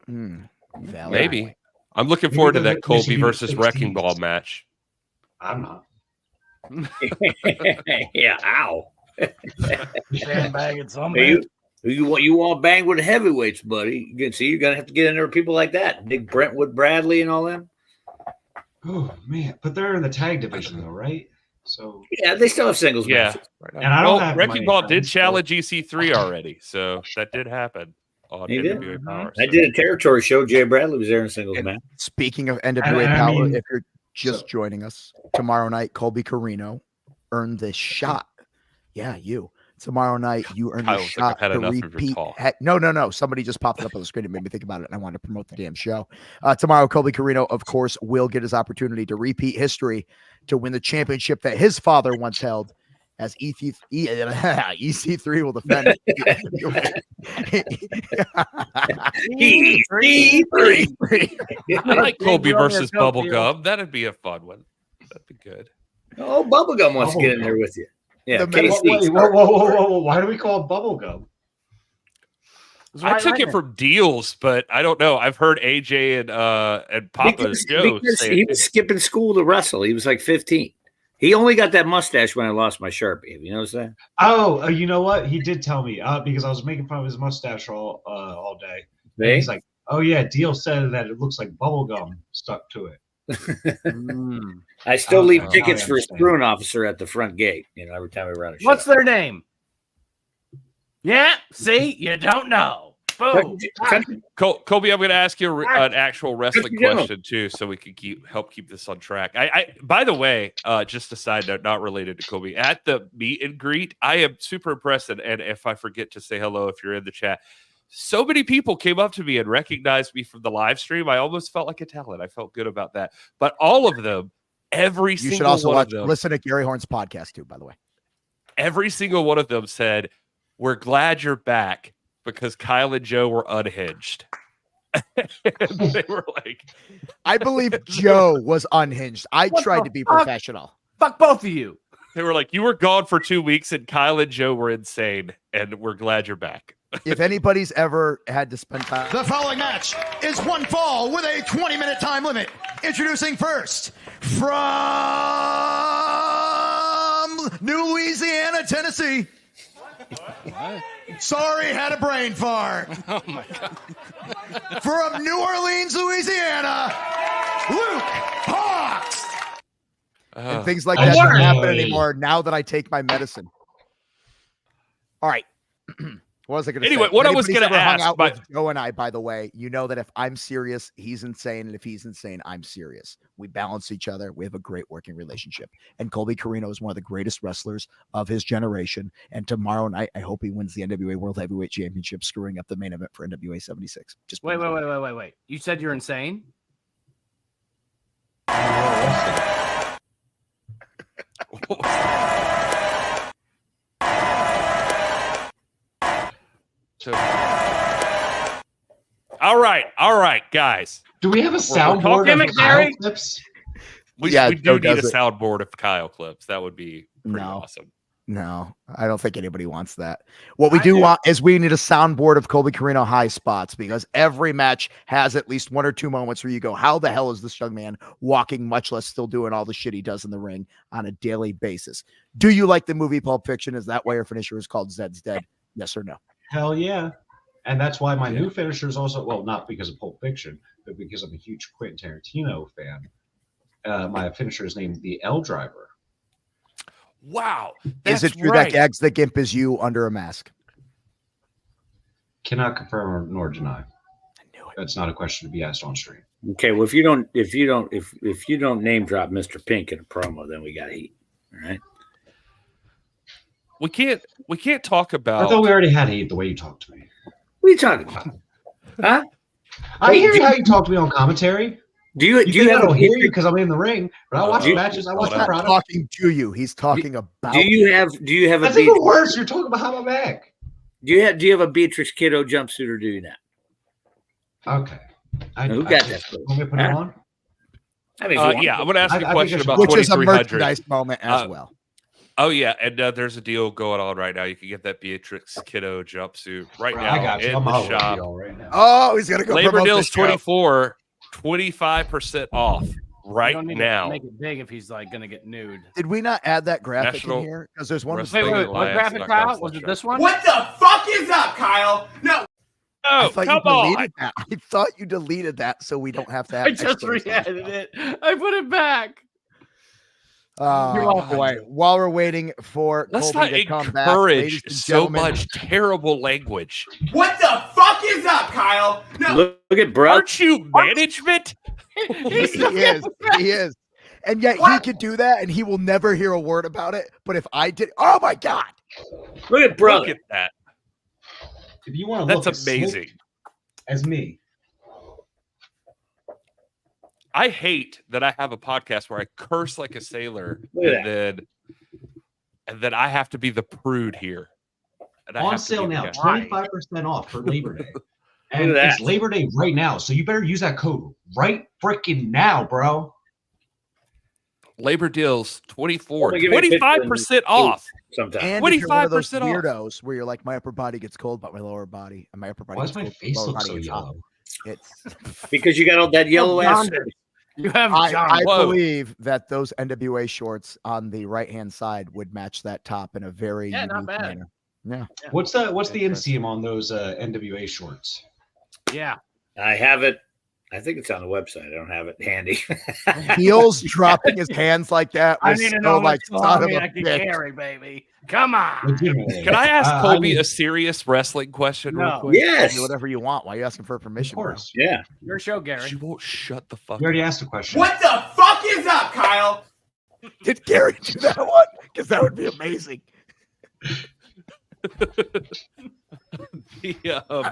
Maybe. I'm looking forward to that Colby versus Wrecking Ball match. I'm not. Yeah, ow. Sandbagging somebody. You want to bang with the heavyweights, buddy. You can see you're gonna have to get in there with people like that. Nick Brentwood Bradley and all them. Oh man, but they're in the tag division though, right? So yeah, they still have singles matches. And I don't have Wrecking money Ball for did them, challenge EC3 already, so that did happen on He did? NWA Power. I did a territory show. Jay Bradley was there in singles match. Speaking of NWA And I Power, mean- if you're just joining us tomorrow night, Colby Corino earned this shot. Yeah, you. Tomorrow night, you earned a Kyle's like, shot "I've had to enough of your repeat. talk." No. Somebody just popped it up on the screen and made me think about it, and I wanted to promote the damn show. Tomorrow, Colby Corino, of course, will get his opportunity to repeat history to win the championship that his father once held, as EC3 will defend. EC3. I like Colby versus Bubblegum. That'd be a fun one. That'd be good. Oh, Bubblegum wants to get in there with you. Yeah, whoa! Why do we call it bubblegum? I took it from Dealz, but I don't know. I've heard AJ and Papa Joe say he was skipping school to wrestle. He was like 15. He only got that mustache when I lost my Sharpie. Have you noticed that? Oh, you know what? He did tell me because I was making fun of his mustache all day. And he's like, "Oh yeah, Deal said that it looks like bubblegum stuck to it." I still leave tickets for a screwing officer at the front gate. You know, every time we run a show. What's their name? Yeah, see, you don't know. Boom. Colby, I'm going to ask you an actual wrestling question too, so we can help keep this on track. I by the way, just a side note, not related to Colby, at the meet and greet, I am super impressed. And if I forget to say hello, if you're in the chat, so many people came up to me and recognized me from the live stream. I almost felt like a talent. I felt good about that. But all of them, you should also listen to Gary Horne's podcast too, by the way. Every single one of them said, "We're glad you're back because Kyle and Joe were unhinged." They were like, I believe Joe was unhinged. I tried to be professional. Fuck both of you. They were like, "You were gone for 2 weeks and Kyle and Joe were insane, and we're glad you're back." If anybody's ever had to spend time. The following match is one fall with a 20-minute time limit. Introducing first from New Louisiana, Tennessee. Sorry, had a brain fart. Oh my God. From New Orleans, Louisiana, Luke Hawks. And things like that don't happen anymore now that I take my medicine. All right. What was I going to say? Anyway, what I was going to ask, hung out with Joe and I, by the way, you know that if I'm serious, he's insane, and if he's insane, I'm serious. We balance each other. We have a great working relationship. And Colby Corino is one of the greatest wrestlers of his generation. And tomorrow night, I hope he wins the NWA World Heavyweight Championship, screwing up the main event for NWA 76. Just wait. You said you're insane? All right, guys. Do we have a soundboard of Kyle clips? We do need a soundboard of Kyle clips. That would be pretty awesome. No, I don't think anybody wants that. What we do want is we need a soundboard of Colby Corino high spots, because every match has at least one or two moments where you go, how the hell is this young man walking, much less still doing all the shit he does in the ring on a daily basis? Do you like the movie Pulp Fiction? Is that why your finisher is called Zed's Dead? Yes or no? Hell yeah. And that's why my new finisher is also, well, not because of Pulp Fiction, but because I'm a huge Quentin Tarantino fan. My finisher is named the L Driver. Wow. Is it true that Gags the Gimp is you under a mask? Cannot confirm nor deny. I knew it. That's not a question to be asked on stream. Okay, well, if you don't name drop Mr. Pink in a promo, then we got heat. All right. We can't talk about. I thought we already had heat the way you talked to me. What are you talking about? Huh? I hear how you talk to me on commentary. Do you have I don't hear you because I'm in the ring, but I watch matches. I watch the product. Talking to you, he's talking about. Do you have That's even worse. You're talking behind my back. Do you have a Beatrix Kiddo jumpsuit, or do you not? Okay. Who got that? Want me to put it on? I mean, yeah, I'm going to ask you a question about which is a 2300. merchandise moment as well. Oh yeah, and there's a deal going on right now. You can get that Beatrix Kiddo jumpsuit right now in the shop. Right now. Oh, he's gonna go. Labor Deals 24, 25% off right don't need now. To make it big if he's like going to get nude. Did we not add that graphic in here? Because there's one. Wait, what graphic, Kyle? Was it this one? What the fuck is up, Kyle? No. I thought come you on. deleted that. I thought you deleted that so we don't have to have I just extra re-added it. I put it back. Boy, while we're waiting for Let's Colby not to come back, encourage ladies and so gentlemen, much terrible language. What the fuck is up, Kyle? No. Look at bro. Aren't you management? he is. And yet he could do that and he will never hear a word about it. But if I did, oh my God. Look at brother. Look at that. If you want to look That's amazing. as me, I hate that I have a podcast where I curse like a sailor Look at and then I have to be the prude here. And I on have to sale be- now, yeah. 25% off for Labor Day. And Look at it's that. Labor Day right now, so you better use that code right freaking now, bro. Labor deals 24, Well, give me a picture 25% off. Sometimes. And if you're one of those 25% off. weirdos where you're like, my upper body gets cold, but my lower body, and my upper body Why gets does my cold, face lower look body so gets hot. yellow? It's Because you got all that yellow ass. You have I Whoa. believe that those NWA shorts on the right hand side would match that top in a very Yeah, not unique bad. manner. Yeah. What's the inseam on those NWA shorts? Yeah. I have it. I think it's on the website. I don't have it handy. Heels dropping his hands like that I was need to so know like what's son of me a I can bitch. carry, baby. Come on. Legitimately. Can I ask I Colby mean, a serious wrestling question real No. quick? Yes. Do whatever you want. Why are you asking for Of permission? bro? course. Yeah. Your show, Gary. She won't shut the fuck You already up. asked a question. What the fuck is up, Kyle? Did Gary do that one? Because that would be amazing.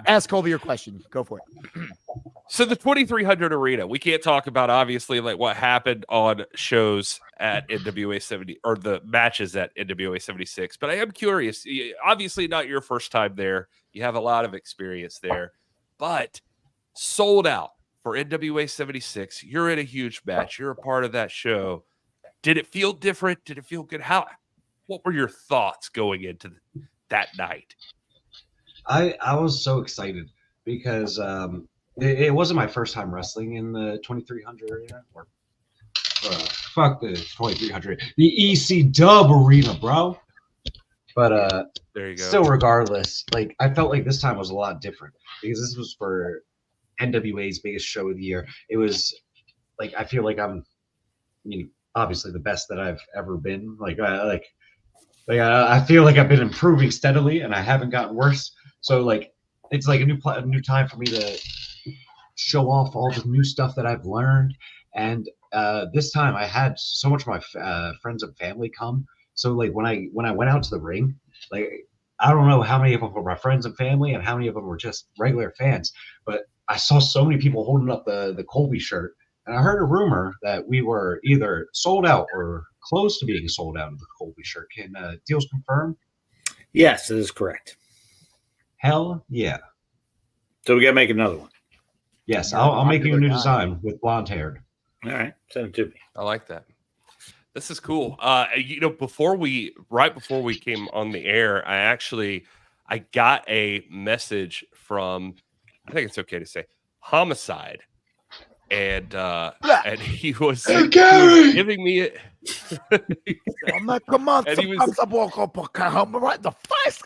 Ask Colby your question. Go for it. So the 2300 arena, we can't talk about obviously like what happened on shows at NWA 70 or the matches at NWA 76, but I am curious. Obviously not your first time there. You have a lot of experience there, but sold out for NWA 76. You're in a huge match. You're a part of that show. Did it feel different? Did it feel good? What were your thoughts going into that night? I was so excited because it wasn't my first time wrestling in the 2300 arena or fuck the 2300, the EC Dub arena, bro. But There you go. still, regardless, like I felt like this time was a lot different because this was for NWA's biggest show of the year. It was like I feel like I'm, obviously the best that I've ever been. I feel like I've been improving steadily and I haven't gotten worse. So like it's like a new time for me to show off all the new stuff that I've learned. And this time I had so much of my friends and family come. So like when I went out to the ring, like I don't know how many of them were my friends and family and how many of them were just regular fans, but I saw so many people holding up the Colby shirt. And I heard a rumor that we were either sold out or close to being sold out of the Colby shirt. Can Dealz confirm? Yes, that is correct. Hell yeah. So we got to make another one. Yes, Yeah, I'll make you a new popular guy. design with blonde haired. All right. Send it to me. I like that. This is cool. Right before we came on the air, I got a message from, I think it's okay to say, Homicide. And he was giving me it. I'm like, come on, And he was- right the face.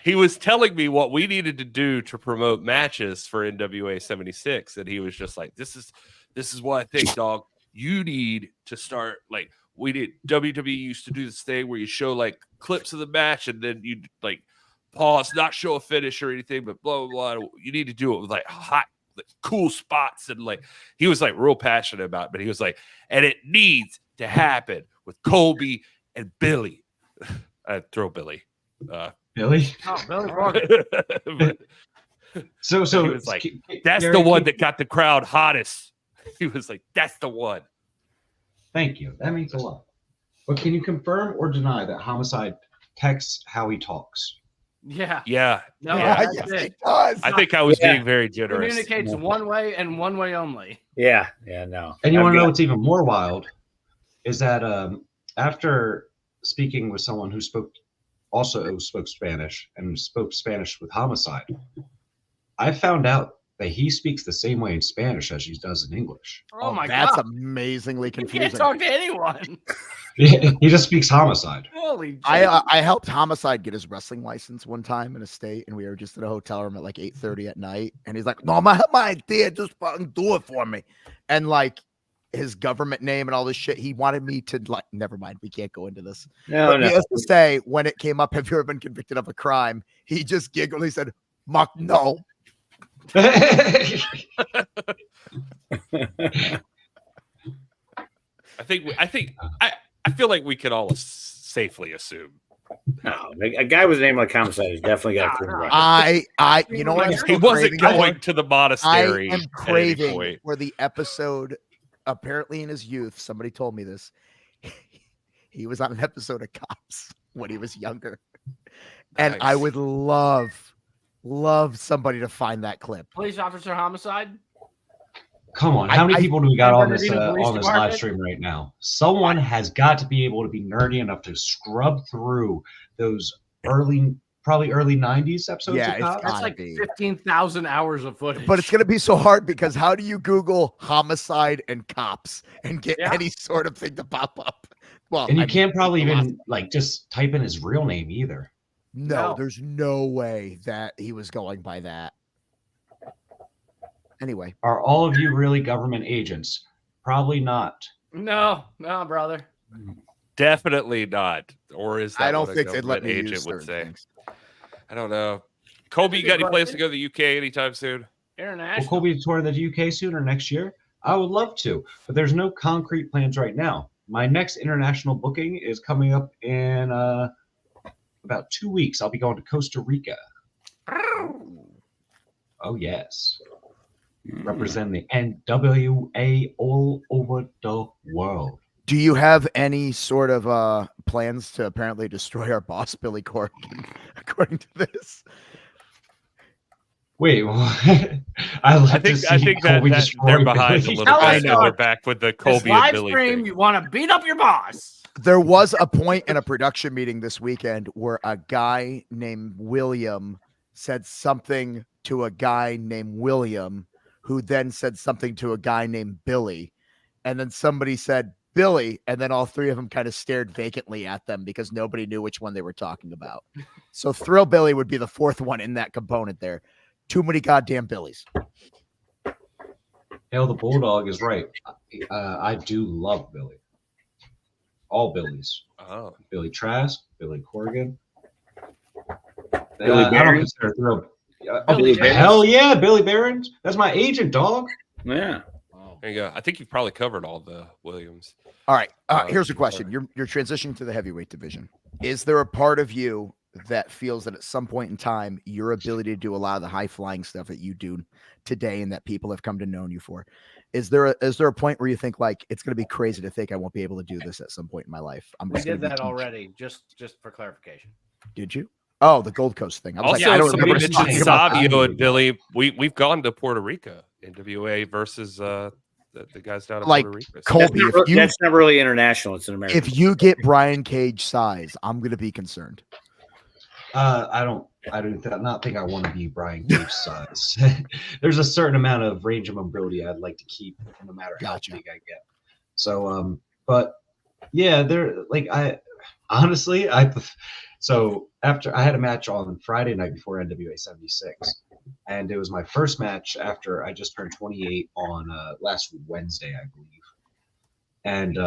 He was telling me what we needed to do to promote matches for NWA 76, and he was just like, "This is what I think, dog. You need to start like we did. WWE used to do this thing where you show like clips of the match, and then you like pause, not show a finish or anything, but blah blah blah. You need to do it with like hot, like, cool spots, and like he was like real passionate about it, but he was like, and it needs to happen with Colby and Billy. I'd throw Billy. Billy? Oh, Billy Morgan. But So he was like, that's the one that got the crowd hottest. He was like, that's the one. Thank you. That means a lot. But can you confirm or deny that Homicide texts how he talks? Yeah. Yeah. No, Yeah. that's Yes, it. it does. I think I was being very generous. Communicates one way and one way only. Yeah. Yeah. No. And you want to know got- what's even more wild is that after speaking with someone who spoke Spanish and spoke Spanish with Homicide, I found out that he speaks the same way in Spanish as he does in English. Oh my That's god. amazingly You confusing. can't talk to anyone. He just speaks homicide. Holy I helped Homicide get his wrestling license one time in a state, and we were just in a hotel room at like 8:30 at night, and he's like, "No, my idea, just fucking do it for me," and like his government name and all this shit. He wanted me to like. Never mind, we can't go into this. No. He has to say when it came up, have you ever been convicted of a crime? He just giggled. He said, "Mark, no." I feel like we could all safely assume. No, a guy with a name like Homicide has definitely got a clean record. You know what? He wasn't going to the monastery. I am craving for the episode. Apparently, in his youth, somebody told me this. He was on an episode of Cops when he was younger, and Nice. I would love somebody to find that clip. Police officer homicide. Come on, how many people do we got on this Police live department? stream right now? Someone has got to be able to be nerdy enough to scrub through those probably early 90s episodes. Yeah, of Cops. That's like 15,000 hours of footage. But it's going to be so hard because how do you Google homicide and cops and get any sort of thing to pop up? Well, And you can't probably even like just type in his real name either. No, there's no way that he was going by that. Anyway, are all of you really government agents? Probably not. No, brother. Definitely not. Or is that I don't what a think they'd let me government use agent would certain say? things. I don't know. Colby, you got any plans to go to the UK anytime soon? Will International. Colby tour the UK soon or next year? I would love to, but there's no concrete plans right now. My next international booking is coming up in about 2 weeks. I'll be going to Costa Rica. Oh, yes. Represent the NWA all over the world. Do you have any sort of plans to apparently destroy our boss, Billy Corgan, according to this? Wait, I think that they're behind a little bit. Now they're back with the Colby and Billy thing. You want to beat up your boss. There was a point in a production meeting this weekend where a guy named William said something to a guy named William, who then said something to a guy named Billy. And then somebody said Billy, and then all three of them kind of stared vacantly at them because nobody knew which one they were talking about. So Thrill Billy would be the fourth one in that component there. Too many goddamn Billies. Hell, the Bulldog is right. I do love Billy. All Billies. Oh. Billy Trask, Billy Corgan. Billy I don't Barons? consider Thrill. Billy Barons? Hell yeah, Billy Barons. That's my agent, dog. Yeah. There you go. I think you've probably covered all the Williams. All right. Here's a question. You're transitioning to the heavyweight division. Is there a part of you that feels that at some point in time, your ability to do a lot of the high flying stuff that you do today and that people have come to know you for, is there a point where you think like, it's going to be crazy to think I won't be able to do this at some point in my life? We did that already, just for clarification. Did you? Oh, the Gold Coast thing. I was Also, like, I don't somebody remember mentioned talking about that. Savio and Billy. We've gone to Puerto Rico, NWA versus the guys down in Like Puerto Rico. Colby, That's not really international. It's an American. if you get Brian Cage size, I'm going to be concerned. I do not think I want to be Brian Cage size. There's a certain amount of range of mobility I'd like to keep, no matter how big I get. So, but yeah, so after I had a match on Friday night before NWA 76, and it was my first match after I just turned 28 on last Wednesday, I believe. And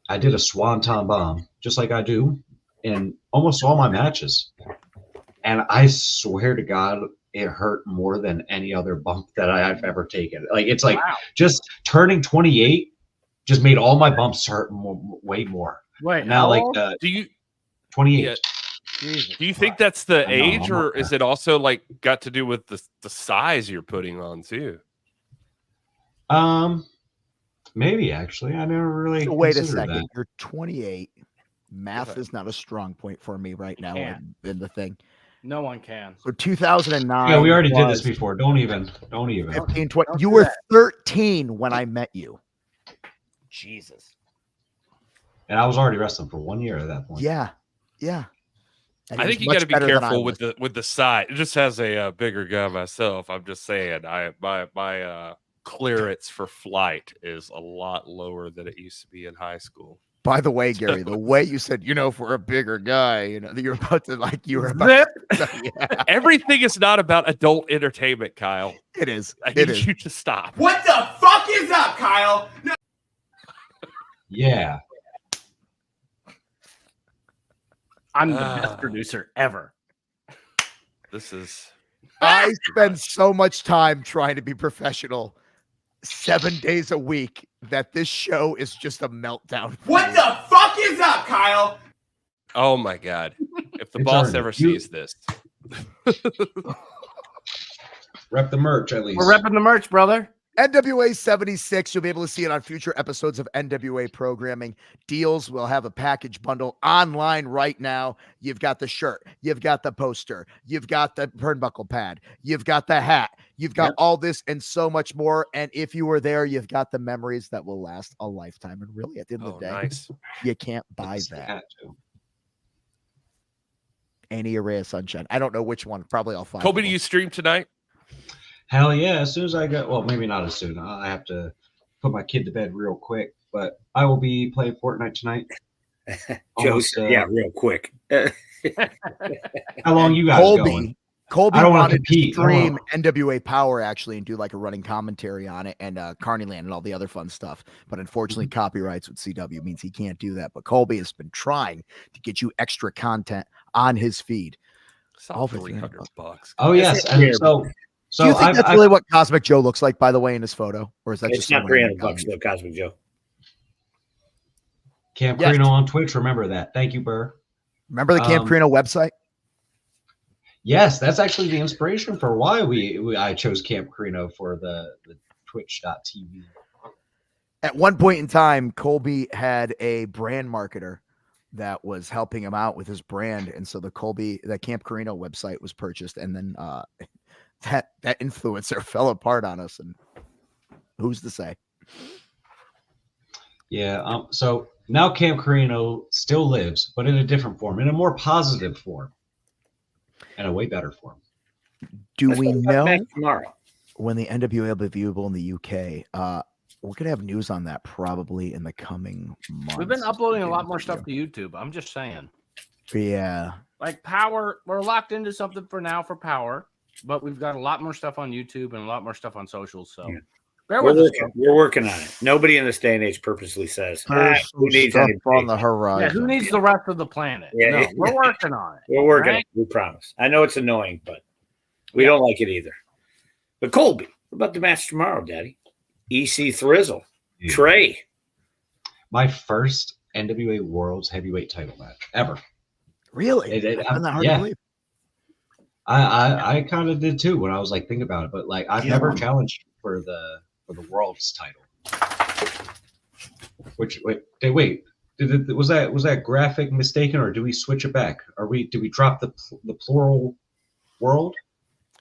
I did a swanton bomb, just like I do in almost all my matches. And I swear to God, it hurt more than any other bump that I've ever taken. Like, it's like just turning 28 just made all my bumps hurt way more. Wait, now, like, do you 28? Yeah. Do you think that's the age, or is it also like got to do with the size you're putting on too? Maybe actually, I never really. So wait a considered second. that. You're 28. Math is not a strong point for me right now in the thing. No one can. So 2009. Yeah, we already did this before. Don't even. 15, 20. You were 13 when I met you. Jesus. And I was already wrestling for 1 year at that point. Yeah. Yeah. And I he think was you got to much be better than I careful was. with the size. It just has a bigger guy myself. I'm just saying, my clearance for flight is a lot lower than it used to be in high school. By the way, Gary, the way you said, for a bigger guy, you're about to you were about yeah. Everything is not about adult entertainment, Kyle. It is. I need you to stop. What the fuck is up, Kyle? No. Yeah. I'm the best producer ever. This is. I spend so much time trying to be professional 7 days a week that this show is just a meltdown. What the fuck is up, Kyle? Oh my God. If the boss ever sees this. Rep the merch, at least. We're repping the merch, brother. NWA 76, you'll be able to see it on future episodes of NWA programming. Dealz will have a package bundle online right now. You've got the shirt, you've got the poster, you've got the turnbuckle pad, you've got the hat, you've got all this and so much more. And if you were there, you've got the memories that will last a lifetime. And really, at the end of the day, you can't buy that. Any array of sunshine. I don't know which one. Probably all 5. Colby, do you stream tonight? Hell yeah. As soon as I get, well, maybe not as soon. I have to put my kid to bed real quick, but I will be playing Fortnite tonight. Yeah, real quick. How long you guys going? Colby I don't want to wanted compete. to stream NWA Power actually and do like a running commentary on it and Carneyland and all the other fun stuff. But unfortunately, copyrights with CW means he can't do that. But Colby has been trying to get you extra content on his feed. All for $300. Oh, yes. And so do you think that's really what Cosmic Joe looks like, by the way, in his photo? Or is that it's just not $300 though, Cosmic Joe? Camp Carino on Twitch. Remember that. Thank you, Burr. Remember the Camp Carino website? Yes, that's actually the inspiration for why I chose Camp Carino for the Twitch.tv. At one point in time, Colby had a brand marketer that was helping him out with his brand. And so the Camp Carino website was purchased. And then that influencer fell apart on us. And who's to say? Yeah. So now Camp Carino still lives, but in a different form, in a more positive form. And a way better form. Do we know when the NWA will be viewable in the UK? We're going to have news on that probably in the coming months. We've been uploading a lot more stuff to YouTube. I'm just saying. Yeah. Like Power, we're locked into something for now for Power, but we've got a lot more stuff on YouTube and a lot more stuff on socials. So bear with us. We're working on it. Nobody in this day and age purposely says, who needs stuff on the horizon? Yeah, who needs the rest of the planet? Yeah, no, we're working on it. We're working on it. We promise. I know it's annoying, but we don't like it either. But Colby, what about the match tomorrow, Daddy? EC Thrizzle, Trey. My first NWA World's Heavyweight title match ever. Really? I kind of did too when I was like thinking about it, but like I've never challenged for the World's title. Was that graphic mistaken, or do we switch it back? Do we drop the plural world?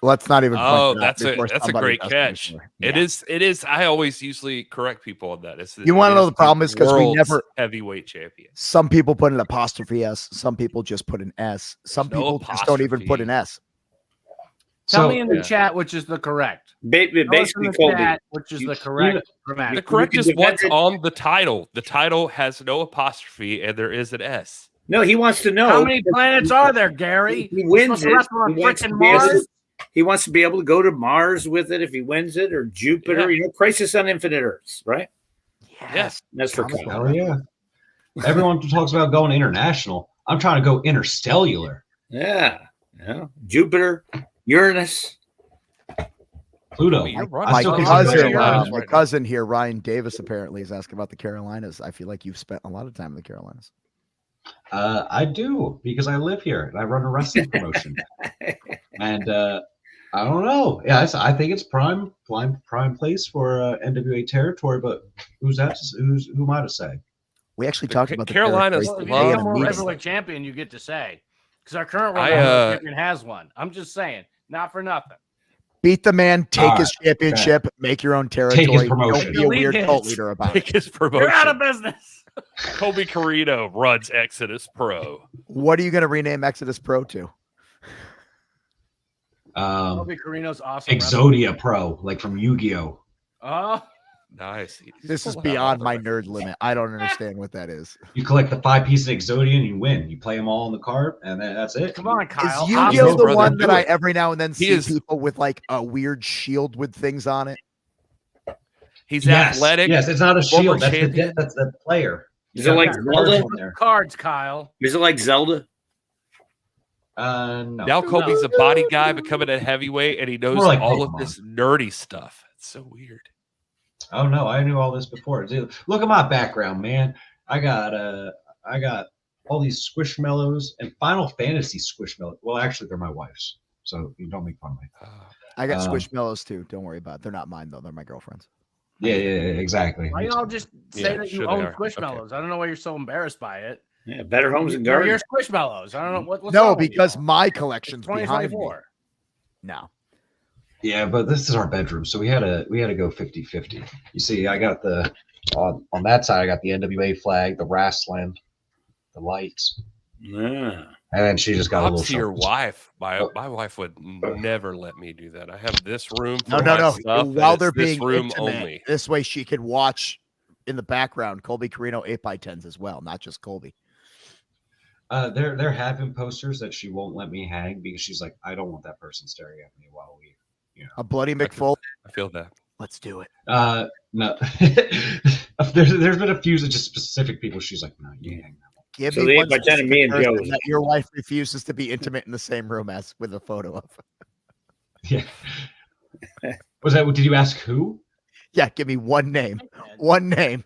Let's not even. Oh, that's a great catch. It is. I always usually correct people on that. You want to know the problem is because we never heavyweight champion. Some people put an apostrophe S. Some people just put an S. Some people just don't even put an S. Tell me in the chat which is the correct. Basically, Colby, which is the correct grammatical. The correct is what's on the title. The title has no apostrophe and there is an S. No, he wants to know how many planets are there, Gary? He wins it. He wants to be able to go to Mars with it if he wins it, or Jupiter. You know, Crisis on Infinite Earths, right? Yes, that's for Kyle. Oh yeah. Everyone talks about going international. I'm trying to go interstellar. Yeah. Jupiter, Uranus, Pluto. My cousin here, Ryan Davis, apparently is asking about the Carolinas. I feel like you've spent a lot of time in the Carolinas. I do, because I live here and I run a wrestling promotion. And I don't know. Yeah, I think it's prime place for NWA territory. But who am I to say? We actually talked about the Carolinas. If you become a heavyweight champion, you get to say, because our current champion has one. I'm just saying, not for nothing. Beat the man, take his championship, make your own territory. Take his promotion. Don't be a weird cult leader about it. Take his promotion. You're out of business. Colby Corino runs Exodus Pro. What are you going to rename Exodus Pro to? Colby Corino's awesome. Exodia Pro, like from Yu-Gi-Oh. Oh. Nice. This is beyond my nerd limit. I don't understand what that is. You collect the 5 pieces of Exodian, you win. You play them all on the card, and then that's it. Come on, Kyle. Is Yu-Gi-Oh the one that I every now and then see people with like a weird shield with things on it? He's athletic. Yes, it's not a shield. That's the player. Is it like Zelda? Cards, Kyle. Is it like Zelda? No. Now Colby's a body guy becoming a heavyweight, and he knows More like all Pokemon. of this nerdy stuff. It's so weird. Oh no, I knew all this before. Dude, look at my background, man. I got all these Squishmallows and Final Fantasy Squishmallows. Well, actually, they're my wife's, so you don't make fun of me. I got Squishmallows too. Don't worry about it. They're not mine though. They're my girlfriend's. Yeah, exactly. Why y'all just say that you own Squishmallows? Okay. I don't know why you're so embarrassed by it. Yeah, Better Homes and Gardens. You're Squishmallows. I don't know what's no, wrong because my collection's behind me. No. Yeah, but this is our bedroom, so we had to go 50-50. You see, I got the on that side, I got the NWA flag, the wrestling, the lights. Yeah. And then she just got a little. To your wife. My wife would never let me do that. I have this room. No. Stuff, while they're being room intimate, only. this way she could watch in the background Colby Corino 8x10s as well, not just Colby. There have been posters that she won't let me hang because she's like, I don't want that person staring at me while we. A bloody McFull. I feel that. Let's do it. No. there's been a few that just specific people. She's like, no, you hang that one. Give So me the one 8x10 of me and Joe. that your wife refuses to be intimate in the same room as with a photo of. Yeah. Was that? Did you ask who? Yeah, give me one name. One name.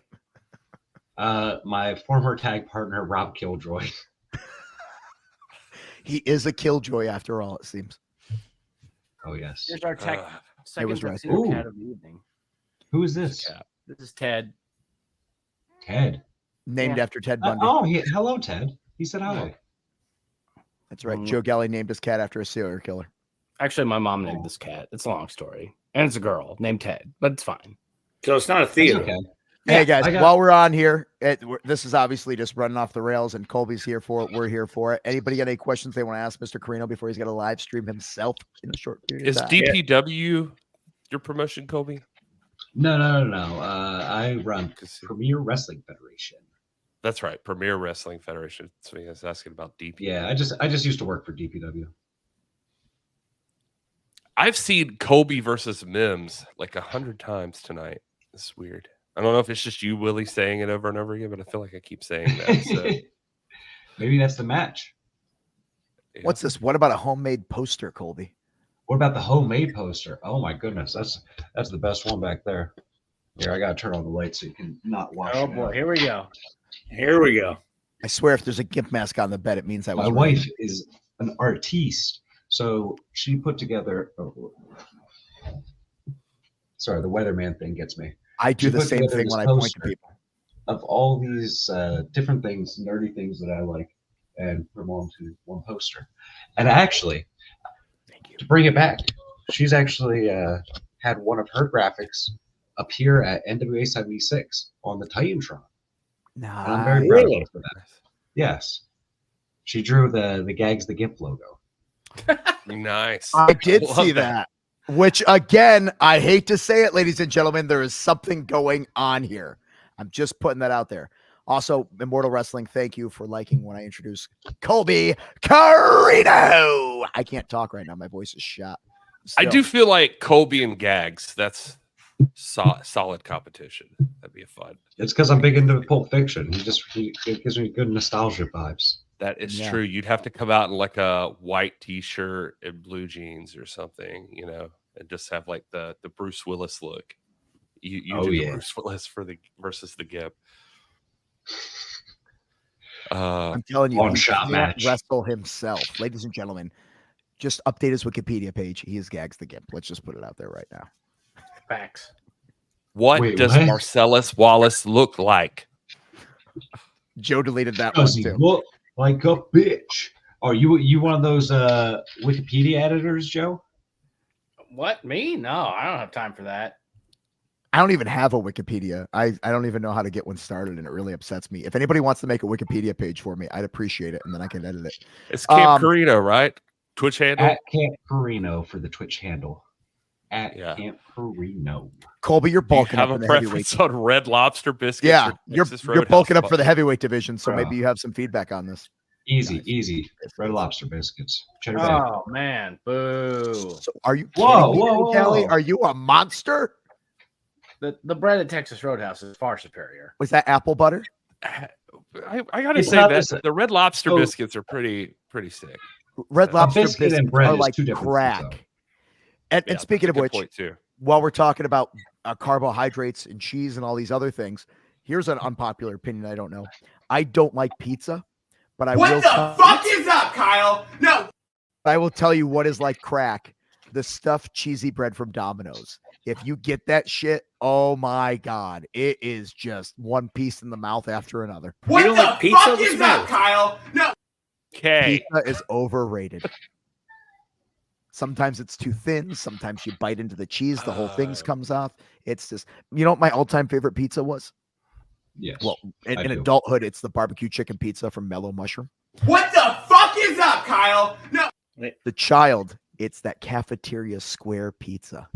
My former tag partner, Rob Killjoy. He is a killjoy after all, it seems. Oh yes. Here's our second was right. tuxedo cat of the evening. Who is this? This is Ted. Ted. Named after Ted Bundy. Hello, Ted. He said hello. That's right. Joe Galli named his cat after a serial killer. Actually, my mom named this cat. It's a long story. And it's a girl named Ted, but it's fine. So it's not a theater. Okay. Hey guys, while we're on here, this is obviously just running off the rails, and Colby's here for it. We're here for it. Anybody got any questions they want to ask Mr. Corino before he's got to live stream himself in a short period? Is DPW your promotion, Colby? No. I run Premier Wrestling Federation. That's right, Premier Wrestling Federation. So he was asking about DPW. Yeah, I just used to work for DPW. I've seen Colby versus Mims like 100 times tonight. It's weird. I don't know if it's just you, Willie, saying it over and over again, but I feel like I keep saying that. So. Maybe that's the match. Yeah. What's this? What about a homemade poster, Colby? What about the homemade poster? Oh my goodness, that's the best one back there. Here, I gotta turn on the light so you can not watch. Oh boy, here we go. Here we go. I swear, if there's a gimp mask on the bed, it means I was. My wife is an artiste, so she put together. Sorry, the weatherman thing gets me. I do the same thing when I point to people. Of all these different things, nerdy things that I like, and put them all into one poster. And actually, to bring it back, she's actually had one of her graphics appear at NWA 76 on the Titantron. Nah, and I'm very proud of her for that. Yes. She drew the Gags the Gimp logo. Nice. I did see that. Which, again, I hate to say it, ladies and gentlemen, there is something going on here. I'm just putting that out there. Also, Immortal Wrestling, thank you for liking when I introduced Colby Corino. I can't talk right now. My voice is shot. I do feel like Colby and Gags, that's solid competition. That'd be a fun. It's because I'm big into Pulp Fiction. It gives me good nostalgia vibes. That is true. You'd have to come out in like a white t-shirt and blue jeans or something, and just have like the Bruce Willis look. You do the Bruce Willis versus the Gimp. I'm telling you, One shot match. Wrestle himself, ladies and gentlemen. Just update his Wikipedia page. He is Gags the Gimp. Let's just put it out there right now. Facts. What does Marcellus Wallace look like? Joe deleted that one Does he too. look like a bitch? Are you one of those Wikipedia editors, Joe? What, me? No, I don't have time for that. I don't even have a Wikipedia. I don't even know how to get one started, and it really upsets me. If anybody wants to make a Wikipedia page for me, I'd appreciate it, and then I can edit it. It's Camp Corino, right? Twitch handle? At Camp Corino for the Twitch handle. at Camp Corino. Colby, you're bulking have up a in the preference heavyweight. on Red Lobster biscuits. Yeah, or you're Texas bulking Roadhouse up for the heavyweight division, so Bro. maybe you have some feedback on this. Easy. Red Lobster biscuits. Cheddar Bay. Oh man, boo! So are you Whoa, kidding me, whoa, Kelly? whoa. Are you a monster? The bread at Texas Roadhouse is far superior. Was that apple butter? I gotta It's say not that the- the Red Lobster So- biscuits are pretty sick. Red A Lobster biscuit and biscuits bread are is like two different crack. things, And Yeah, speaking of that's a which, good point too. while we're talking about carbohydrates and cheese and all these other things, here's an unpopular opinion. I don't know. I don't like pizza, but I will. What the fuck is up, Kyle? No. I will tell you what is like crack: the stuffed cheesy bread from Domino's. If you get that shit, oh my god, it is just one piece in the mouth after another. What don't the like pizza? fuck What's is the up, matter? Kyle? No. Okay. Pizza is overrated. Sometimes it's too thin. Sometimes you bite into the cheese, the whole thing comes off. It's just, you know what my all-time favorite pizza was? Yes. Well, in I do. adulthood, it's the barbecue chicken pizza from Mellow Mushroom. What the fuck is up, Kyle? No. The child, it's that cafeteria square pizza.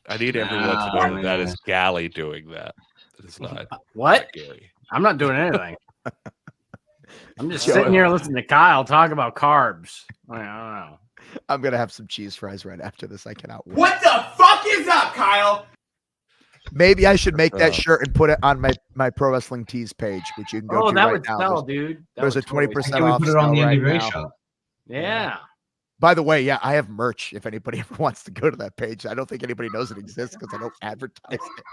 I need everyone to know that is Galli doing that. It is not What? Gary. I'm not doing anything. I'm just sitting here listening to Kyle talk about carbs. I don't know. I'm gonna have some cheese fries right after this. I cannot wait. What the fuck is up, Kyle? Maybe I should make that shirt and put it on my Pro Wrestling Tees page, which you can go Oh, to that right would now. sell, dude. That There's a would totally 20% sell. Can we off put it on the sale right NWA now. shop? Yeah. By the way, yeah, I have merch. If anybody ever wants to go to that page, I don't think anybody knows it exists because I don't advertise it.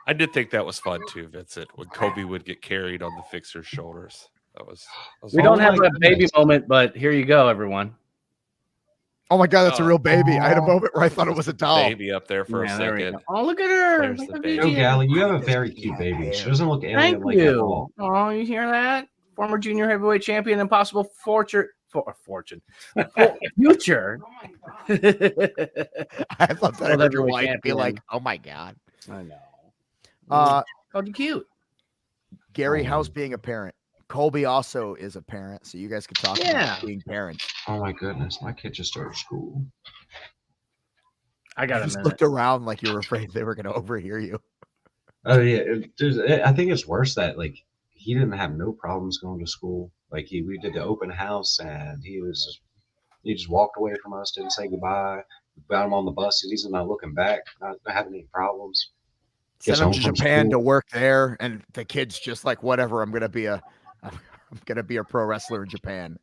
I did think that was fun too, Vincent, when Kobe would get carried on the fixer's shoulders. That was We don't have my a baby goodness. moment, but here you go, everyone. Oh my god, that's a Oh. real baby. I had a moment where I thought it was a doll. baby up there for Yeah, a there we second. go. Oh, look at her. There's Look the at baby. Oh, Vivian. Galli, you have a very cute baby. She doesn't look Thank alien like at you. all. Oh, you hear that? Former junior heavyweight champion and possible future. Future. I thought that Well, I heard your heavyweight wife be champion. like, "Oh my god." I know. Uh, You cute. Gary, how's being a parent? Colby also is a parent, so you guys could talk Yeah. about being parents. Oh my goodness, my kid just started school. I You got a just minute. looked around like you were afraid they were going to overhear you. Oh yeah, I think it's worse that like he didn't have no problems going to school. Like we did the open house and he just walked away from us, didn't say goodbye. We got him on the bus and he's not looking back, not having any problems. Sent Gets him home to from Japan school. to work there, and the kid's just like, "Whatever, I'm gonna be a pro wrestler in Japan."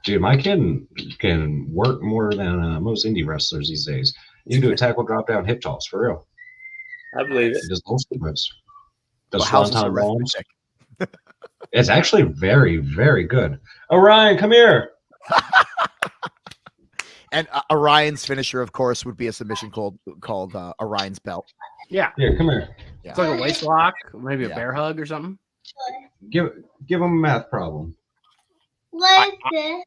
Dude, my kid can work more than most indie wrestlers these days. You can do a tackle, drop down, hip toss for real. I believe it. He does those moves. Does Well, how's his swanton bombs. arithmetic? It's actually very, very good. Orion, come here. And Orion's finisher, of course, would be a submission called Orion's belt. Yeah. Here, come here. It's like a waist lock, maybe a Yeah. bear hug or something. Give him a math problem. What is this?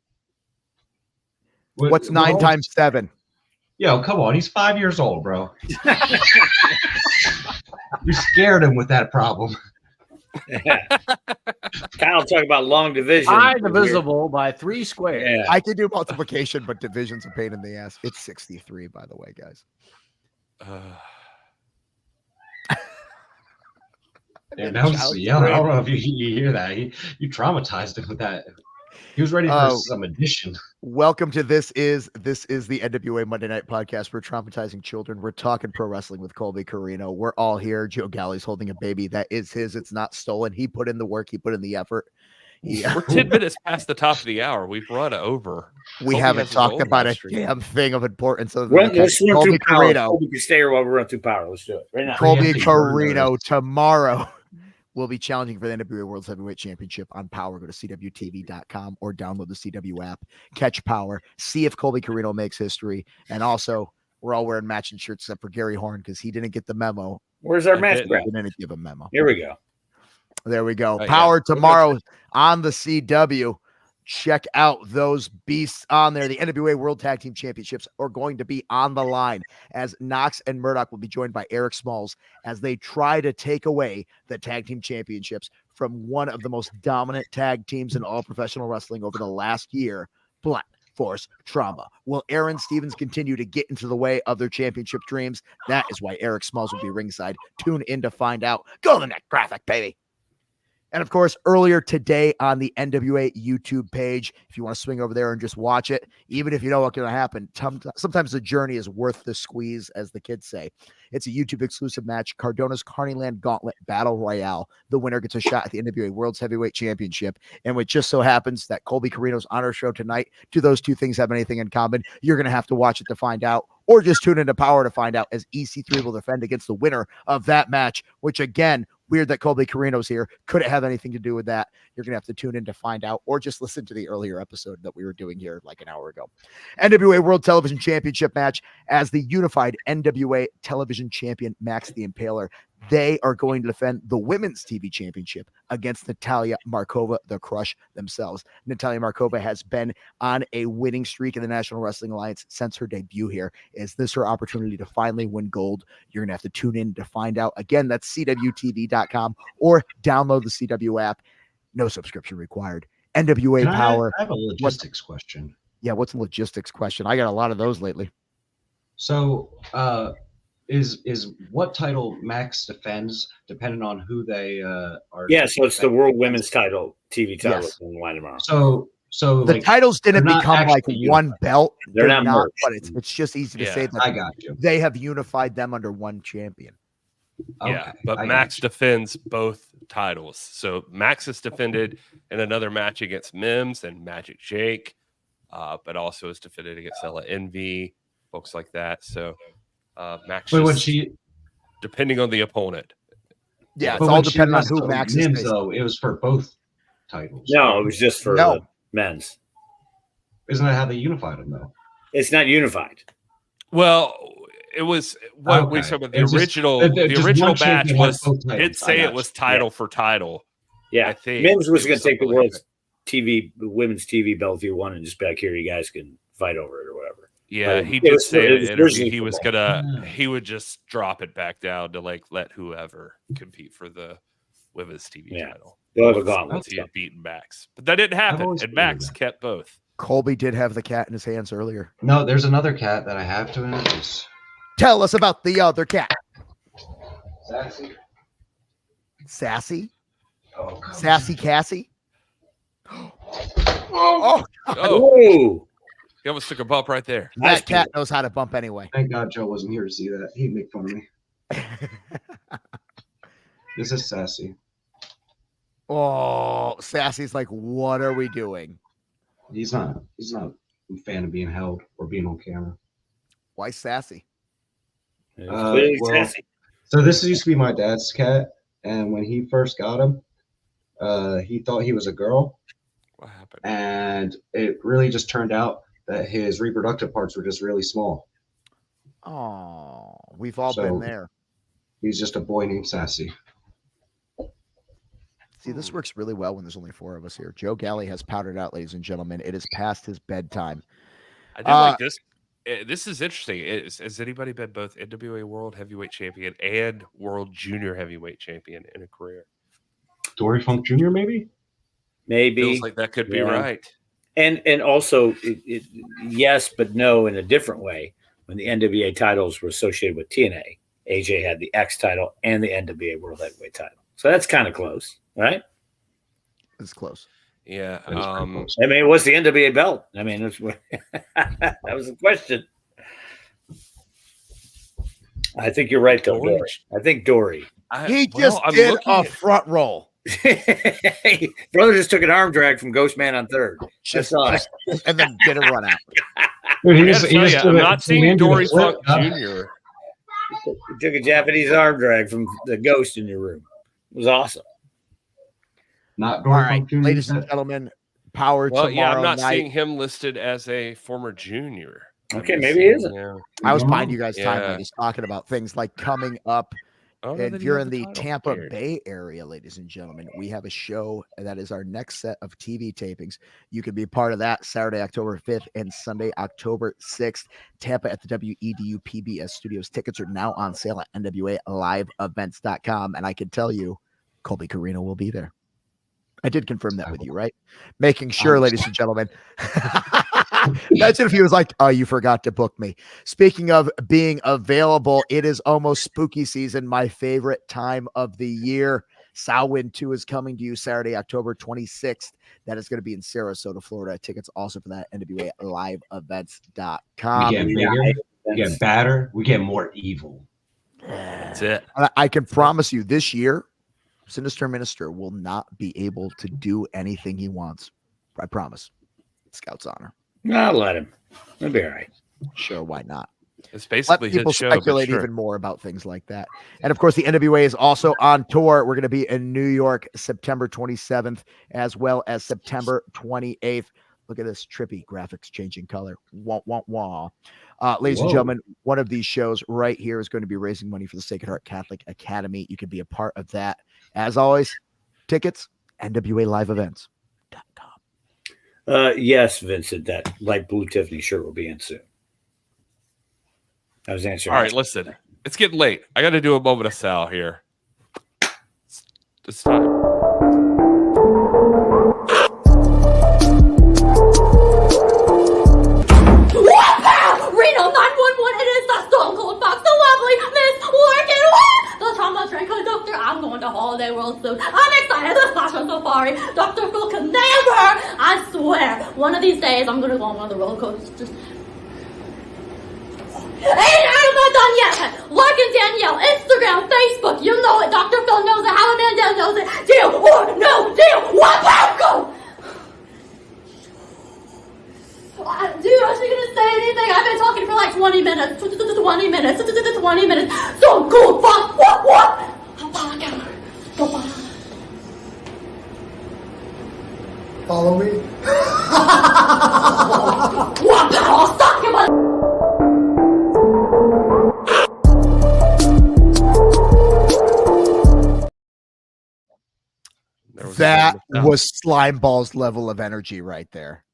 What's 9 times 7? Yo, come on. He's 5 years old, bro. You scared him with that problem. Kyle talk about long division. I divisible by 3 squared. Yeah. I can do multiplication, but division's a pain in the ass. It's 63, by the way, guys. Yeah, that was yelling. I don't know if you hear that. You traumatized him with that. He was ready for some addition. Welcome to this is the NWA Monday Night Podcast. We're traumatizing children. We're talking pro wrestling with Colby Corino. We're all here. Joe Galli's holding a baby that is his. It's not stolen. He put in the work. He put in the effort. We're 10 minutes past the top of the hour. We've run over. We Colby haven't has his talked own about a live stream. damn thing of importance. Other Let's than run Colby through power. Corino. Colby can stay here while we run through power. Let's do it right now. Colby Preempting Corino tomorrow will be challenging for the NWA World Heavyweight Championship on Power. Go to CWTV.com or download the CW app. Catch Power. See if Colby Corino makes history. And also, we're all wearing matching shirts except for Gary Horne because he didn't get the memo. Where's our I match didn't. prep? He didn't give a memo. Here we go. There we go. Yeah. Power tomorrow on the CW. Check out those beasts on there. The NWA World Tag Team Championships are going to be on the line as Knox and Murdoch will be joined by Eric Smalls as they try to take away the Tag Team Championships from one of the most dominant tag teams in all professional wrestling over the last year. But force trauma. Will Aaron Stevens continue to get into the way of their championship dreams? That is why Eric Smalls will be ringside. Tune in to find out. Go to the next graphic, baby. And of course, earlier today on the NWA YouTube page, if you want to swing over there and just watch it, even if you know what's going to happen, sometimes the journey is worth the squeeze, as the kids say. It's a YouTube exclusive match, Cardona's Carneyland Gauntlet Battle Royale. The winner gets a shot at the NWA World's Heavyweight Championship. And it just so happens that Colby Corino's on our show tonight. Do those two things have anything in common? You're going to have to watch it to find out, or just tune into Power to find out, as EC3 will defend against the winner of that match, which again, weird that Colby Corino's here. Could it have anything to do with that? You're going to have to tune in to find out, or just listen to the earlier episode that we were doing here like an hour ago. NWA World Television Championship match, as the unified NWA Television Champion Max the Impaler. They are going to defend the Women's TV Championship against Natalia Markova, the Crush themselves. Natalia Markova has been on a winning streak in the National Wrestling Alliance since her debut here. Is this her opportunity to finally win gold? You're going to have to tune in to find out. Again, that's CWTV.com, or download the CW app. No subscription required. NWA Power. I have a logistics question. Yeah, what's a logistics question? I got a lot of those lately. So, is what title Max defends depending on who they are? Yeah, so it's the World Women's title, TV title, Yes. in line tomorrow. So the like, titles didn't they're not become like actually one belt. They're not merged. but it's just easy to say that I got you. they have unified them under one champion. Yeah, Okay, but I Max got defends both titles. So Max is defended in another match against Mims and Magic Jake, but also is defended against Ella Envy, folks like that. So Max, But when just- she, depending on the opponent. Yeah, but it's all when she depending on wrestled who Max Mims, is. though, it was for both titles. No, it was just for No. the men's. Isn't that how they unified them though? It's not unified. Well, it was what we Okay. said about the It's just- original. just the original one match champion had was both titles. did say I it got was you. title for title. Yeah, I think Mims was it going to take the something like world's that. TV, the women's TV belt if you won, and just be like, here, you guys can fight over it or whatever. Yeah, he it did was- say it in was an interview originally he was football. gonna he would just drop it back down to like let whoever compete for the women's TV Yeah. title. They'll have a Once gauntlet. he had beaten Max, but that didn't happen, always and figured Max that. kept both. Colby did have the cat in his hands earlier. No, there's another cat that I have to introduce. Tell us about the other cat. Sassy. Sassy? Oh, come Sassy Cassie? Oh, Oh, Whoa! he almost took a bump right there. Nice That cat knows how to bump anyway. thank God Joe wasn't here to see that. He'd make fun of me. This is Sassy. Oh, Sassy's like, what are we doing? He's not a fan of being held or being on camera. Why Sassy? It's Uh, clearly well- sassy. So this used to be my dad's cat, and when he first got him, he thought he was a girl, What happened? and it really just turned out that his reproductive parts were just really small. Oh, we've all So- been there. He's just a boy named Sassy. See, this works really well when there's only four of us here. Joe Galli has powdered out, ladies and gentlemen. It is past his bedtime. I did like this. This is interesting. Has anybody been both NWA World Heavyweight Champion and World Junior Heavyweight Champion in a career? Dory Funk Jr. maybe? Maybe. Feels like that could be Yeah. right. And also, yes, but no in a different way. When the NWA titles were associated with TNA, AJ had the X title and the NWA World Heavyweight title. So that's kind of close, right? It's close. Yeah. That is pretty close. I mean, it was the NWA belt. I mean, that was the question. I think you're right, though, Dory. I think Dory. He just did a front roll. Brother just took an arm drag from Ghost Man on third. Just, all. just- and then did a run out. Dude, I gotta tell you, I'm not seeing Dory Funk Jr. You took a Japanese arm drag from the Ghost in your room. It was awesome. Not All Dory right, Funk Jr. ladies and gentlemen, power Well, yeah, tomorrow I'm not night. seeing him listed as a former junior. Okay, I'm maybe he seeing- isn't. Yeah. I was buying you guys time, Yeah. ladies, talking about things like coming up. Oh, And then if he you're has in the title. Tampa Weird. Bay area, ladies and gentlemen, we have a show that is our next set of TV tapings. You can be part of that Saturday, October 5th and Sunday, October 6th. Tampa at the WEDU PBS studios. Tickets are now on sale at NWALiveEvents.com. And I can tell you, Colby Corino will be there. I did confirm that with you, right? Making sure, ladies and gentlemen. Imagine if he was like, "Oh, you forgot to book me." Speaking of being available, it is almost spooky season, my favorite time of the year. Samhain 2 is coming to you Saturday, October 26th. That is going to be in Sarasota, Florida. Tickets also for that, NWA Liveevents.com. We get bigger, we get badder, we get more evil. That's it. I can promise you this year, Sinister Minister will not be able to do anything he wants. I promise. Scout's honor. I'll let him. It'll be all right. Sure, why not? It's basically Let people his show, speculate sure. even more about things like that. And of course, the NWA is also on tour. We're going to be in New York September 27th as well as September 28th. Look at this trippy graphics changing color. Wah, wah, wah. Ladies and gentlemen, one of these shows right here is going to be raising money for the Sacred Heart Catholic Academy. You can be a part of that. As always, tickets, NWALiveEvents.com. Yes, Vincent, that light blue Tiffany shirt will be in soon. I was answering. All right, listen. It's getting late. I got to do a moment of Sal here. It's time. Reno 911, it is the Stone Cold Fox, the lovely Miss Larkin, the trauma train conductor. I'm going to Holiday World soon. I'm excited. The Fashion Safari. Dr. Phil can never, I swear, one of these days I'm going to go on one of the roller coasters. And I'm not done yet. Larkin Danielle, Instagram, Facebook, you know it. Dr. Phil knows it. Howard Mandel knows it. Deal or no deal. What? Welcome. Dude, I was gonna say anything. I've been talking for like 20 minutes. 20 minutes. 20 minutes. So cool. Fuck. What? Follow me. What? I'll suck him. That was Slime Ball's level of energy right there.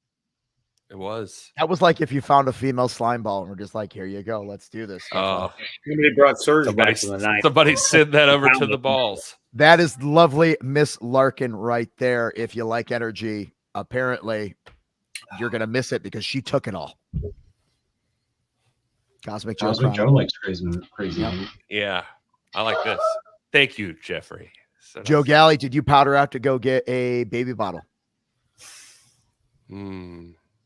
It was. That was like if you found a female slime ball and we're just like, here you go, let's do this. Somebody brought Surge back from the night. Somebody send that over to the balls. That is lovely Miss Larkin right there. If you like energy, apparently you're going to miss it because she took it all. Cosmic Joe likes crazy. Yeah, I like this. Thank you, Jeffrey. So Joe nice. Galli, did you powder out to go get a baby bottle?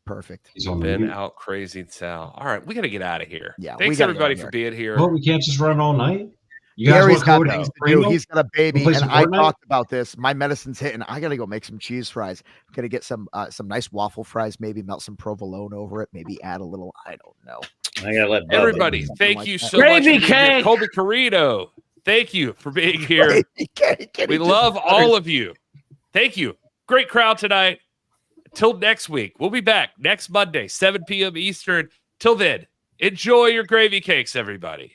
Perfect. He's been out crazy, Sal. All right, we got to get out of here. Yeah, thanks everybody for being here. Well, we can't just run all night. You guys Gary's got want things to to do. He's got a baby, and I Fortnite? talked about this. My medicine's hitting. I got to go make some cheese fries. I'm gonna get some nice waffle fries. Maybe melt some provolone over it. Maybe add a little. I don't know. I gotta let everybody. Thank you so much. For being here. Colby Corino. Thank you for being here. We love all of you. Thank you. Great crowd tonight. Till next week. We'll be back next Monday, 7 p.m. Eastern. Till then, enjoy your gravy cakes, everybody.